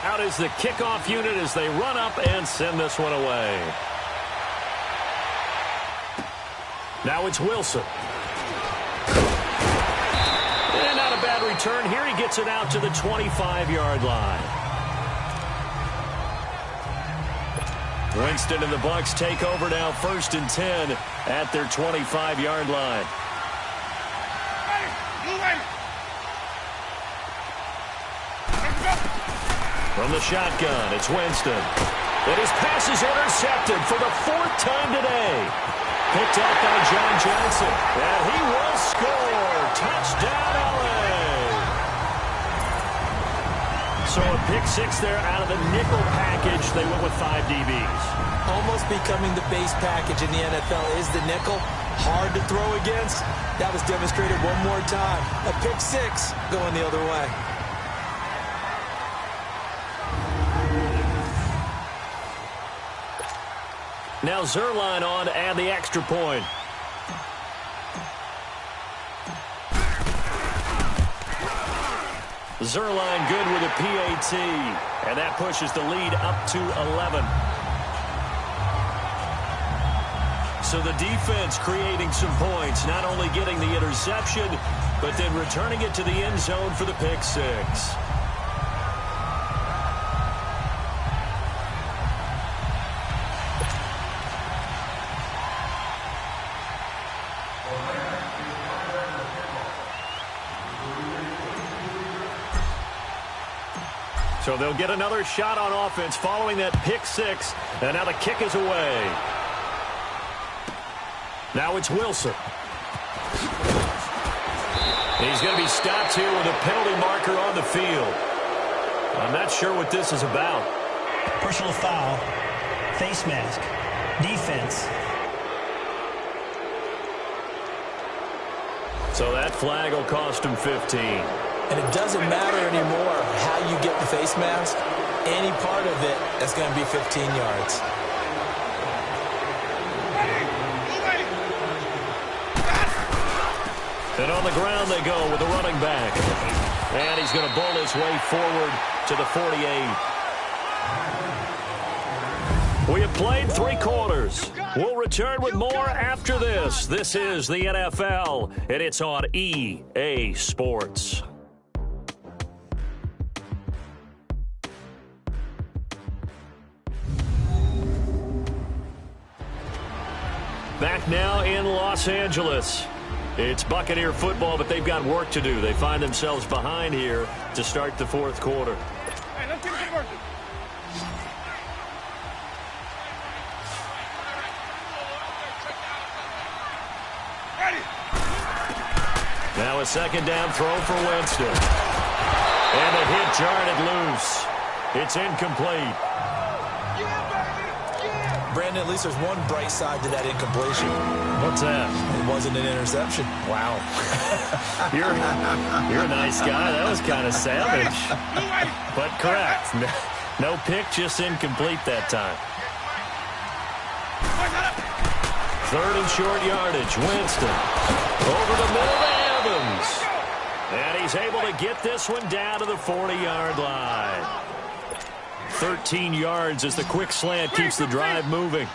Out is the kickoff unit as they run up and send this one away. Now it's Wilson. And not a bad return. Here he gets it out to the 25-yard line. Winston and the Bucs take over now, 1st and 10 at their 25-yard line. From the shotgun, it's Winston. And his pass is intercepted for the 4th time today. Picked up by John Johnson. And he will score. Touchdown, L.A. So a pick 6 there out of the nickel package. They went with 5 DBs. Almost becoming the base package in the NFL is the nickel. Hard to throw against. That was demonstrated one more time. A pick 6 going the other way. Now Zerline on to add the extra point. Zerline good with a PAT. And that pushes the lead up to 11. So the defense creating some points. Not only getting the interception, but then returning it to the end zone for the pick 6. So they'll get another shot on offense following that pick 6. And now the kick is away. Now it's Wilson. He's going to be stopped here with a penalty marker on the field. I'm not sure what this is about. Personal foul, face mask, defense. So that flag will cost him 15. And it doesn't matter anymore how you get the face mask. Any part of it, that's going to be 15 yards. And on the ground they go with the running back. And he's going to bowl his way forward to the 48. We have Played 3 quarters. We'll return with more after this. This is the NFL, and it's on EA Sports. Back now in Los Angeles. It's Buccaneer football, but they've got work to do. They find themselves behind here to start the 4th quarter. Hey, let's get a conversion. Ready. Now a 2nd down throw for Winston. And a hit jarred it loose. It's incomplete. Brandon, at least there's one bright side to that incompletion. What's that? It wasn't an interception. Wow. You're a nice guy. That was kind of savage. But correct. No pick, just incomplete that time. 3rd and short yardage. Winston. Over the middle to Evans. And he's able to get this one down to the 40-yard line. 13 yards as the quick slant keeps the drive moving.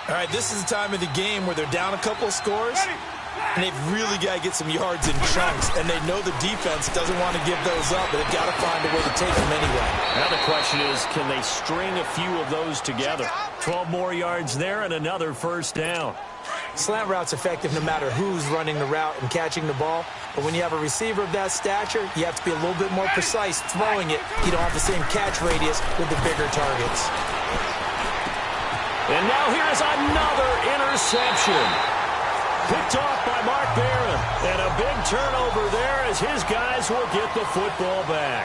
All right, this is the time of the game where they're down a couple of scores, and they've really got to get some yards in chunks, and they know the defense doesn't want to give those up, but they've got to find a way to take them anyway. Now the question is, can they string a few of those together? 12 more yards there and another 1st down. Slant route's effective no matter who's running the route and catching the ball. But when you have a receiver of that stature, you have to be a little bit more precise throwing it. You don't have the same catch radius with the bigger targets. And now here's another interception. Picked off by Mark Barron. And a big turnover there as his guys will get the football back.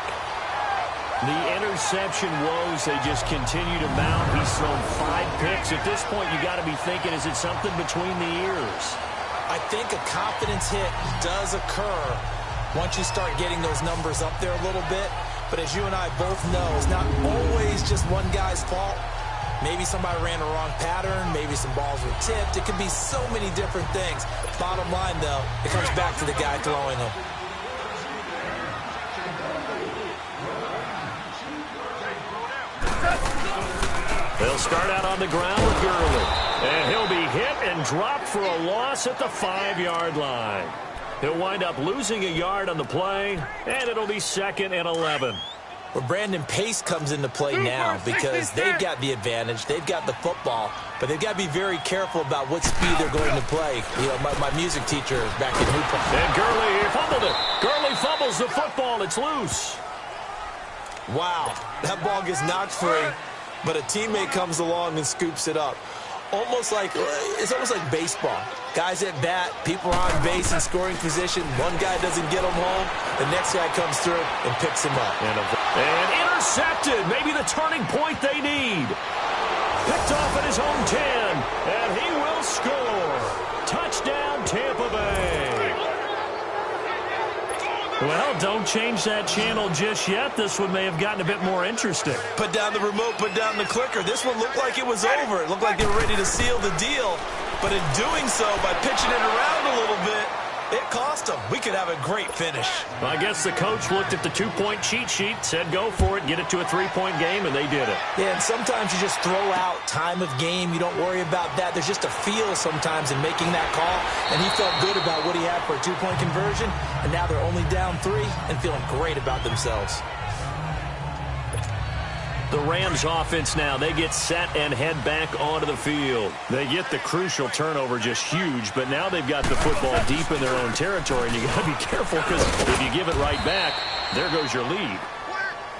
The interception woes, they just continue to mount. He's thrown 5 picks. At this point, you got to be thinking, is it something between the ears? I think a confidence hit does occur once you start getting those numbers up there a little bit. But as you and I both know, it's not always just one guy's fault. Maybe somebody ran a wrong pattern. Maybe some balls were tipped. It could be so many different things. Bottom line, though, it comes back to the guy throwing them. They'll start out on the ground with Gurley. And he'll be hit and dropped for a loss at the 5-yard line. He'll wind up losing a yard on the play, and it'll be 2nd and 11. Well, Brandon, pace comes into play now because they've got the advantage. They've got the football, but they've got to be very careful about what speed they're going to play. You know, my music teacher back in Newport. And Gurley fumbled it. Gurley fumbles the football. It's loose. Wow, that ball gets knocked free, but a teammate comes along and scoops it up. It's almost like baseball. Guys at bat, people are on base in scoring position. One guy doesn't get them home. The next guy comes through and picks him up. And intercepted. Maybe the turning point they need. Picked off at his home 10. And he will score. Touchdown, Tampa Bay. Well, don't change that channel just yet. This one may have gotten a bit more interesting. Put down the remote, put down the clicker. This one looked like it was over. It looked like they were ready to seal the deal. But in doing so, by pitching it around a little bit, it cost them. We could have a great finish. Well, I guess the coach looked at the 2-point cheat sheet, said go for it, get it to a 3-point game, and they did it. Yeah, and sometimes you just throw out time of game. You don't worry about that. There's just a feel sometimes in making that call, and he felt good about what he had for a 2-point conversion, and now they're only down 3 and feeling great about themselves. The Rams offense now, they get set and head back onto the field. They get the crucial turnover, just huge, but now they've got the football deep in their own territory, and you got to be careful because if you give it right back, there goes your lead.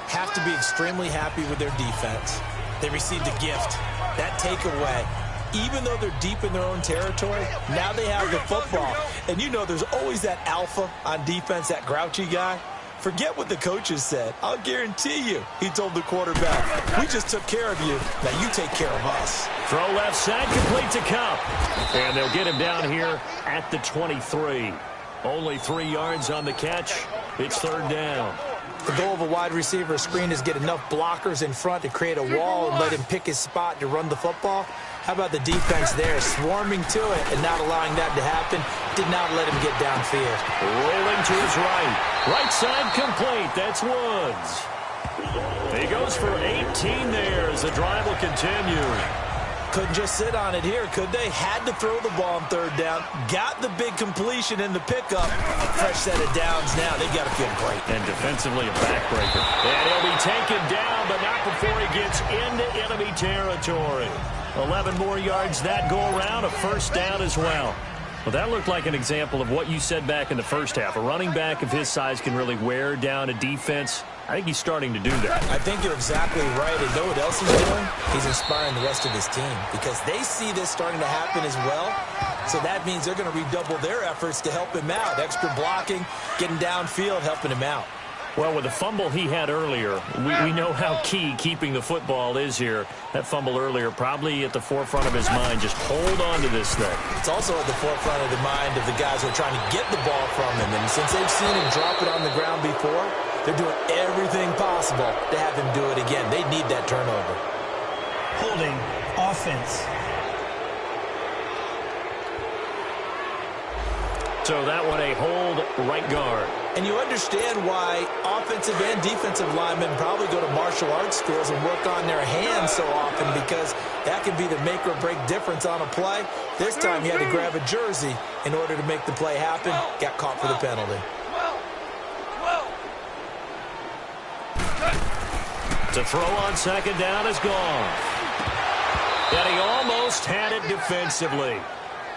Have to be extremely happy with their defense. They received a gift. That takeaway, even though they're deep in their own territory, now they have the football. And you know there's always that alpha on defense, that grouchy guy. Forget what the coaches said. I'll guarantee you, he told the quarterback, we just took care of you. Now you take care of us. Throw left side, complete to Cup. And they'll get him down here at the 23. Only 3 yards on the catch. It's 3rd down. The goal of a wide receiver screen is get enough blockers in front to create a wall and let him pick his spot to run the football. How about the defense there, swarming to it and not allowing that to happen? Did not let him get downfield. Rolling to his right. Right side complete. That's Woods. He goes for 18 there as the drive will continue. Couldn't just sit on it here, could they? Had to throw the ball on third down. Got the big completion in the pickup. Fresh set of downs now. They've got to feel great. And defensively a backbreaker. And he'll be taken down, but not before he gets into enemy territory. 11 more yards that go around, a first down as well. Well, that looked like an example of what you said back in the first half. A running back of his size can really wear down a defense. I think he's starting to do that. I think you're exactly right. And know what else he's doing? He's inspiring the rest of his team because they see this starting to happen as well. So that means they're going to redouble their efforts to help him out. Extra blocking, getting downfield, helping him out. Well, with the fumble he had earlier, we know how key keeping the football is here. That fumble earlier probably at the forefront of his mind. Just hold on to this thing. It's also at the forefront of the mind of the guys who are trying to get the ball from him. And since they've seen him drop it on the ground before, they're doing everything possible to have him do it again. They need that turnover. Holding offense. So that one a hold right guard. And you understand why offensive and defensive linemen probably go to martial arts schools and work on their hands so often because that can be the make or break difference on a play. This time he had to grab a jersey in order to make the play happen. Got caught for the penalty. To throw on second down is gone. And he almost had it defensively.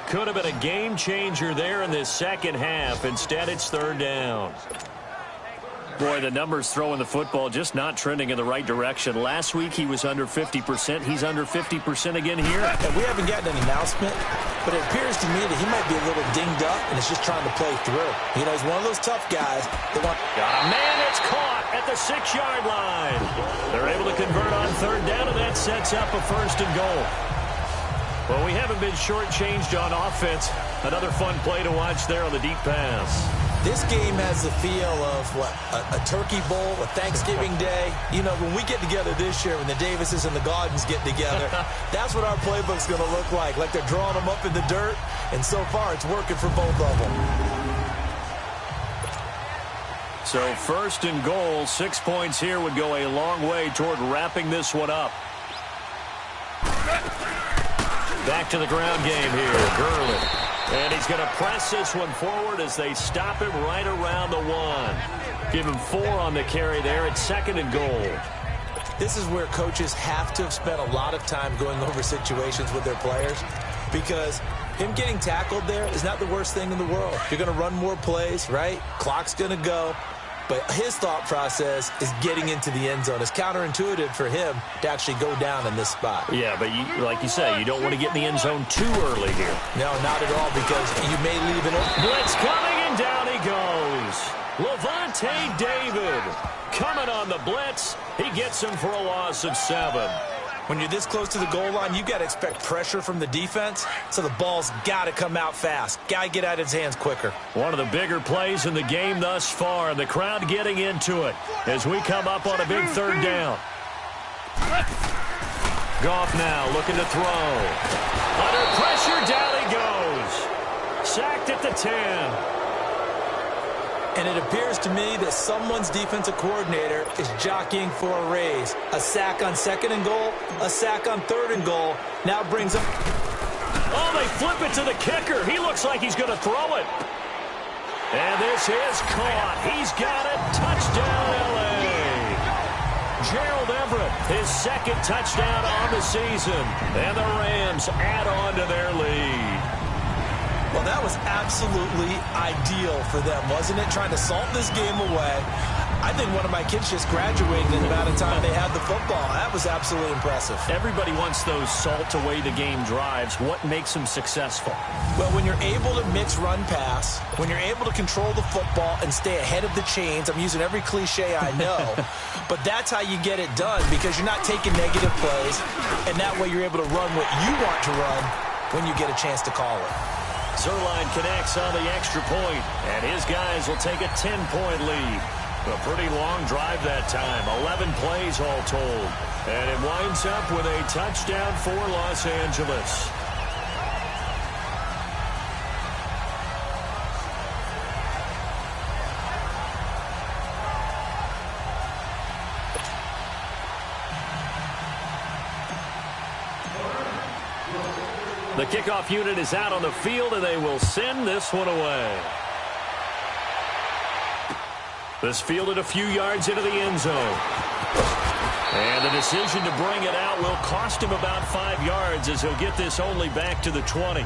Could have been a game changer there in this second half. Instead, it's third down. Boy, the numbers throwing the football just not trending in the right direction. Last week, he was under 50%. He's under 50% again here. And we haven't gotten an announcement, but it appears to me that he might be a little dinged up and is just trying to play through. You know, he's one of those tough guys that want... Got a man that's caught at the 6-yard line. They're able to convert on third down, and that sets up a first and goal. Well, we haven't been shortchanged on offense. Another fun play to watch there on the deep pass. This game has the feel of, what, a turkey bowl, a Thanksgiving day. You know, when we get together this year, when the Davises and the Gaudens get together, that's what our playbook's going to look like they're drawing them up in the dirt, and so far it's working for both of them. So first and goal, 6 points here would go a long way toward wrapping this one up. Back to the ground game here, Gurley. And he's going to press this one forward as they stop him right around the 1. Give him 4 on the carry there at second and goal. This is where coaches have to have spent a lot of time going over situations with their players because him getting tackled there is not the worst thing in the world. You're going to run more plays, right? Clock's going to go. But his thought process is getting into the end zone. It's counterintuitive for him to actually go down in this spot. Yeah, but like you say, you don't want to get in the end zone too early here. No, not at all, because you may leave it open. Blitz coming, and down he goes. Levante David coming on the blitz. He gets him for a loss of 7. When you're this close to the goal line, you've got to expect pressure from the defense, so the ball's got to come out fast. Got to get out of his hands quicker. One of the bigger plays in the game thus far, and the crowd getting into it as we come up on a big third down. Goff now looking to throw. Under pressure, down he goes. Sacked at the 10. And it appears to me that someone's defensive coordinator is jockeying for a raise. A sack on second and goal, a sack on third and goal. Now brings up... Oh, they flip it to the kicker. He looks like he's going to throw it. And this is caught. He's got it. Touchdown, L.A. Gerald Everett, his second touchdown on the season. And the Rams add on to their lead. Well, that was absolutely ideal for them, wasn't it? Trying to salt this game away. I think one of my kids just graduated in the amount of time they had the football. That was absolutely impressive. Everybody wants those salt-away-the-game drives. What makes them successful? Well, when you're able to mix run-pass, when you're able to control the football and stay ahead of the chains, I'm using every cliche I know, but that's how you get it done because you're not taking negative plays, and that way you're able to run what you want to run when you get a chance to call it. Zerline connects on the extra point, and his guys will take a 10-point lead. A pretty long drive that time, 11 plays all told. And it winds up with a touchdown for Los Angeles. The kickoff unit is out on the field, and they will send this one away. This fielded a few yards into the end zone. And the decision to bring it out will cost him about 5 yards as he'll get this only back to the 20.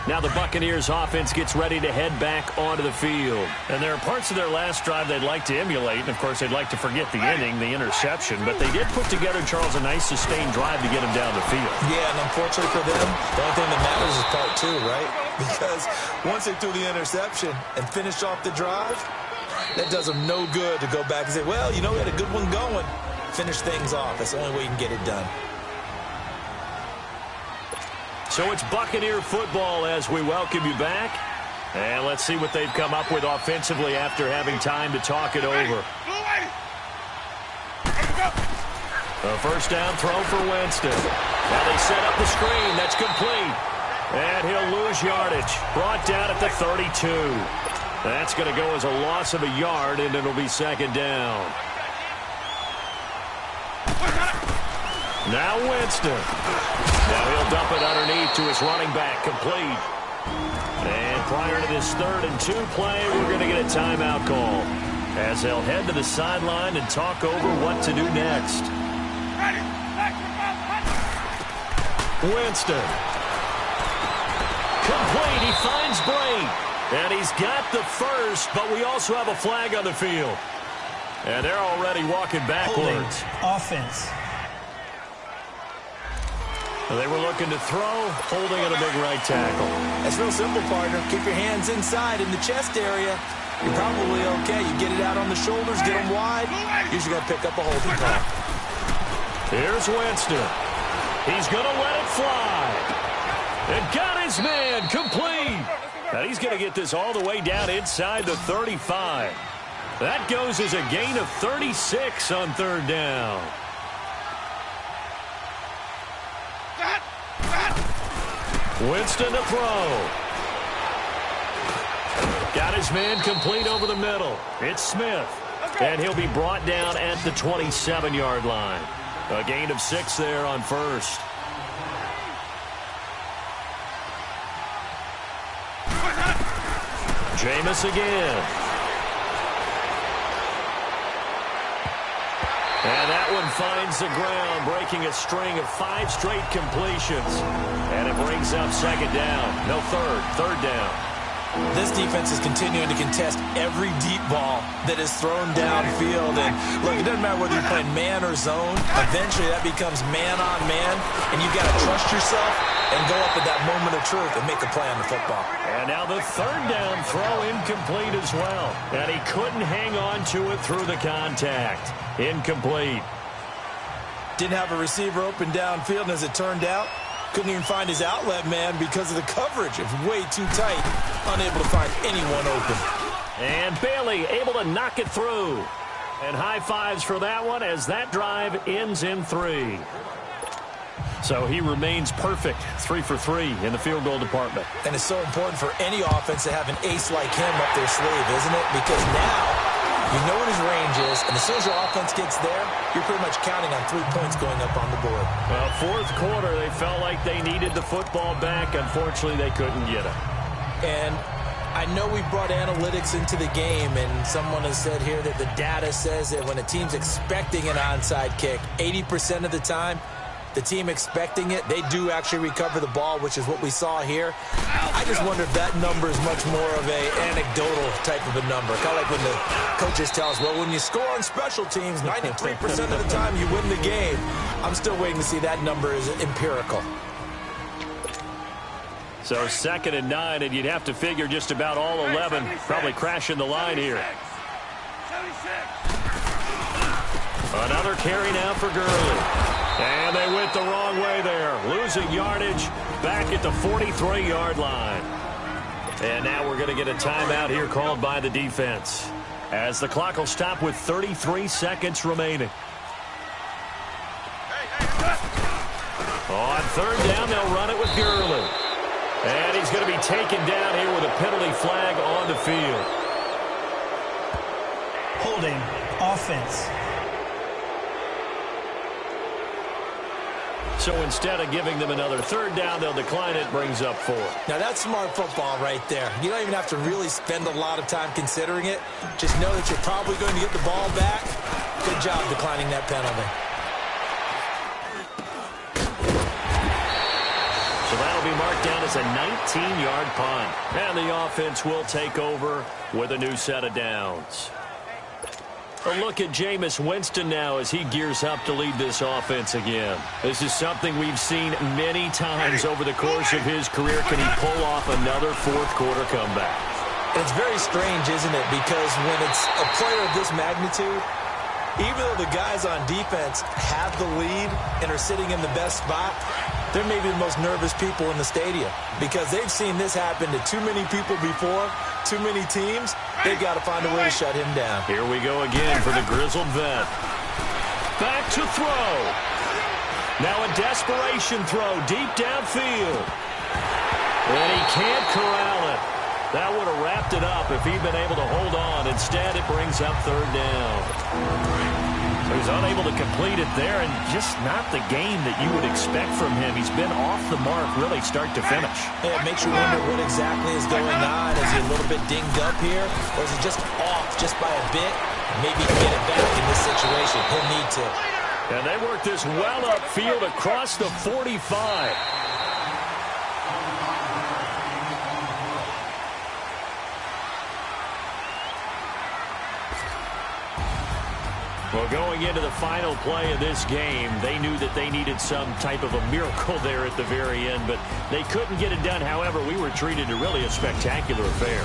Now the Buccaneers offense gets ready to head back onto the field. And there are parts of their last drive they'd like to emulate. And, of course, they'd like to forget the inning, the interception. But they did put together, Charles, a nice sustained drive to get him down the field. Yeah, and unfortunately for them, the only thing that matters is part two, right? Because once they threw the interception and finished off the drive, that does them no good to go back and say, well, you know, we had a good one going. Finish things off. That's the only way you can get it done. So it's Buccaneer football as we welcome you back. And let's see what they've come up with offensively after having time to talk it over. A first down throw for Winston. Now they set up the screen. That's complete. And he'll lose yardage. Brought down at the 32. That's going to go as a loss of a yard, and it'll be second down. Now Winston. Now he'll dump it underneath to his running back, complete. And prior to this 3rd and 2 play, we're going to get a timeout call as they'll head to the sideline and talk over what to do next. Winston. Complete. He finds Bray. And he's got the first, but we also have a flag on the field. And they're already walking backwards. Offense. They were looking to throw, holding at a big right tackle. That's real simple, partner. Keep your hands inside in the chest area. You're probably okay. You get it out on the shoulders, get them wide. Usually going to pick up a holding call. Here's Winston. He's going to let it fly. And got his man complete. Now he's going to get this all the way down inside the 35. That goes as a gain of 36 on 3rd down. Winston to throw. Got his man complete over the middle. It's Smith. And he'll be brought down at the 27-yard line. A gain of 6 there on 1st. Jameis again. And that one finds the ground, breaking a string of 5 straight completions. And it brings up second down. No, third down. This defense is continuing to contest every deep ball that is thrown downfield. And look, it doesn't matter whether you're playing man or zone. Eventually that becomes man on man. And you've got to trust yourself and go up at that moment of truth and make a play on the football. And now the 3rd down throw incomplete as well. And he couldn't hang on to it through the contact. Incomplete. Didn't have a receiver open downfield, and as it turned out, couldn't even find his outlet man because of the coverage. It was way too tight, unable to find anyone open. And Bailey able to knock it through. And high fives for that one as that drive ends in 3. So he remains perfect, 3 for 3 in the field goal department. And it's so important for any offense to have an ace like him up their sleeve, isn't it? Because now you know what his range is, and as soon as your offense gets there, you're pretty much counting on 3 points going up on the board. Well, 4th quarter, they felt like they needed the football back. Unfortunately, they couldn't get it. And I know we brought analytics into the game, and someone has said here that the data says that when a team's expecting an onside kick, 80% of the time, the team expecting it, they do actually recover the ball, which is what we saw here. I just wonder if that number is much more of a anecdotal type of a number. Kind of like when the coaches tell us, well, when you score on special teams, 93% of the time you win the game. I'm still waiting to see that number is empirical. So 2nd and 9, and you'd have to figure just about all 11 probably crashing the line here. Another carry now for Gurley. And they went the wrong way there. Losing yardage back at the 43-yard line. And now we're going to get a timeout here called by the defense, as the clock will stop with 33 seconds remaining. On 3rd down, they'll run it with Gurley. And he's going to be taken down here with a penalty flag on the field. Holding. Offense. So instead of giving them another third down, they'll decline it, brings up 4. Now, that's smart football right there. You don't even have to really spend a lot of time considering it. Just know that you're probably going to get the ball back. Good job declining that penalty. So that'll be marked down as a 19-yard punt. And the offense will take over with a new set of downs. A look at Jameis Winston now as he gears up to lead this offense again. This is something we've seen many times over the course of his career. Can he pull off another fourth-quarter comeback? It's very strange, isn't it? Because when it's a player of this magnitude, even though the guys on defense have the lead and are sitting in the best spot, they're maybe the most nervous people in the stadium because they've seen this happen to too many people before, too many teams. They've got to find a way to shut him down. Here we go again for the grizzled vet. Back to throw. Now a desperation throw deep downfield. And he can't corral it. That would have wrapped it up if he'd been able to hold on. Instead, it brings up third down. So he's unable to complete it there, and just not the game that you would expect from him. He's been off the mark really start to finish. Yeah, it makes you wonder what exactly is going on. Is he a little bit dinged up here, or is he just off just by a bit? Maybe he can get it back in this situation. He'll need to. And they work this well upfield across the 45. Well, going into the final play of this game, they knew that they needed some type of a miracle there at the very end, but they couldn't get it done. However, we were treated to really a spectacular affair.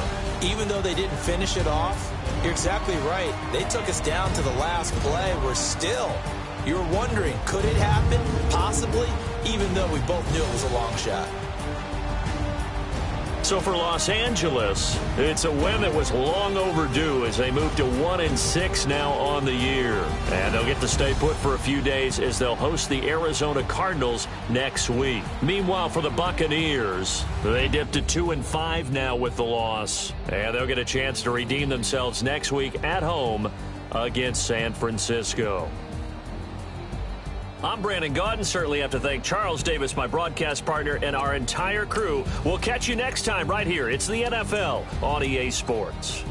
Even though they didn't finish it off, you're exactly right. They took us down to the last play. You're wondering, could it happen? Possibly, even though we both knew it was a long shot. So for Los Angeles, it's a win that was long overdue as they move to 1-6 now on the year. And they'll get to stay put for a few days as they'll host the Arizona Cardinals next week. Meanwhile, for the Buccaneers, they dipped to 2-5 now with the loss. And they'll get a chance to redeem themselves next week at home against San Francisco. I'm Brandon Gaudin. Certainly have to thank Charles Davis, my broadcast partner, and our entire crew. We'll catch you next time right here. It's the NFL on EA Sports.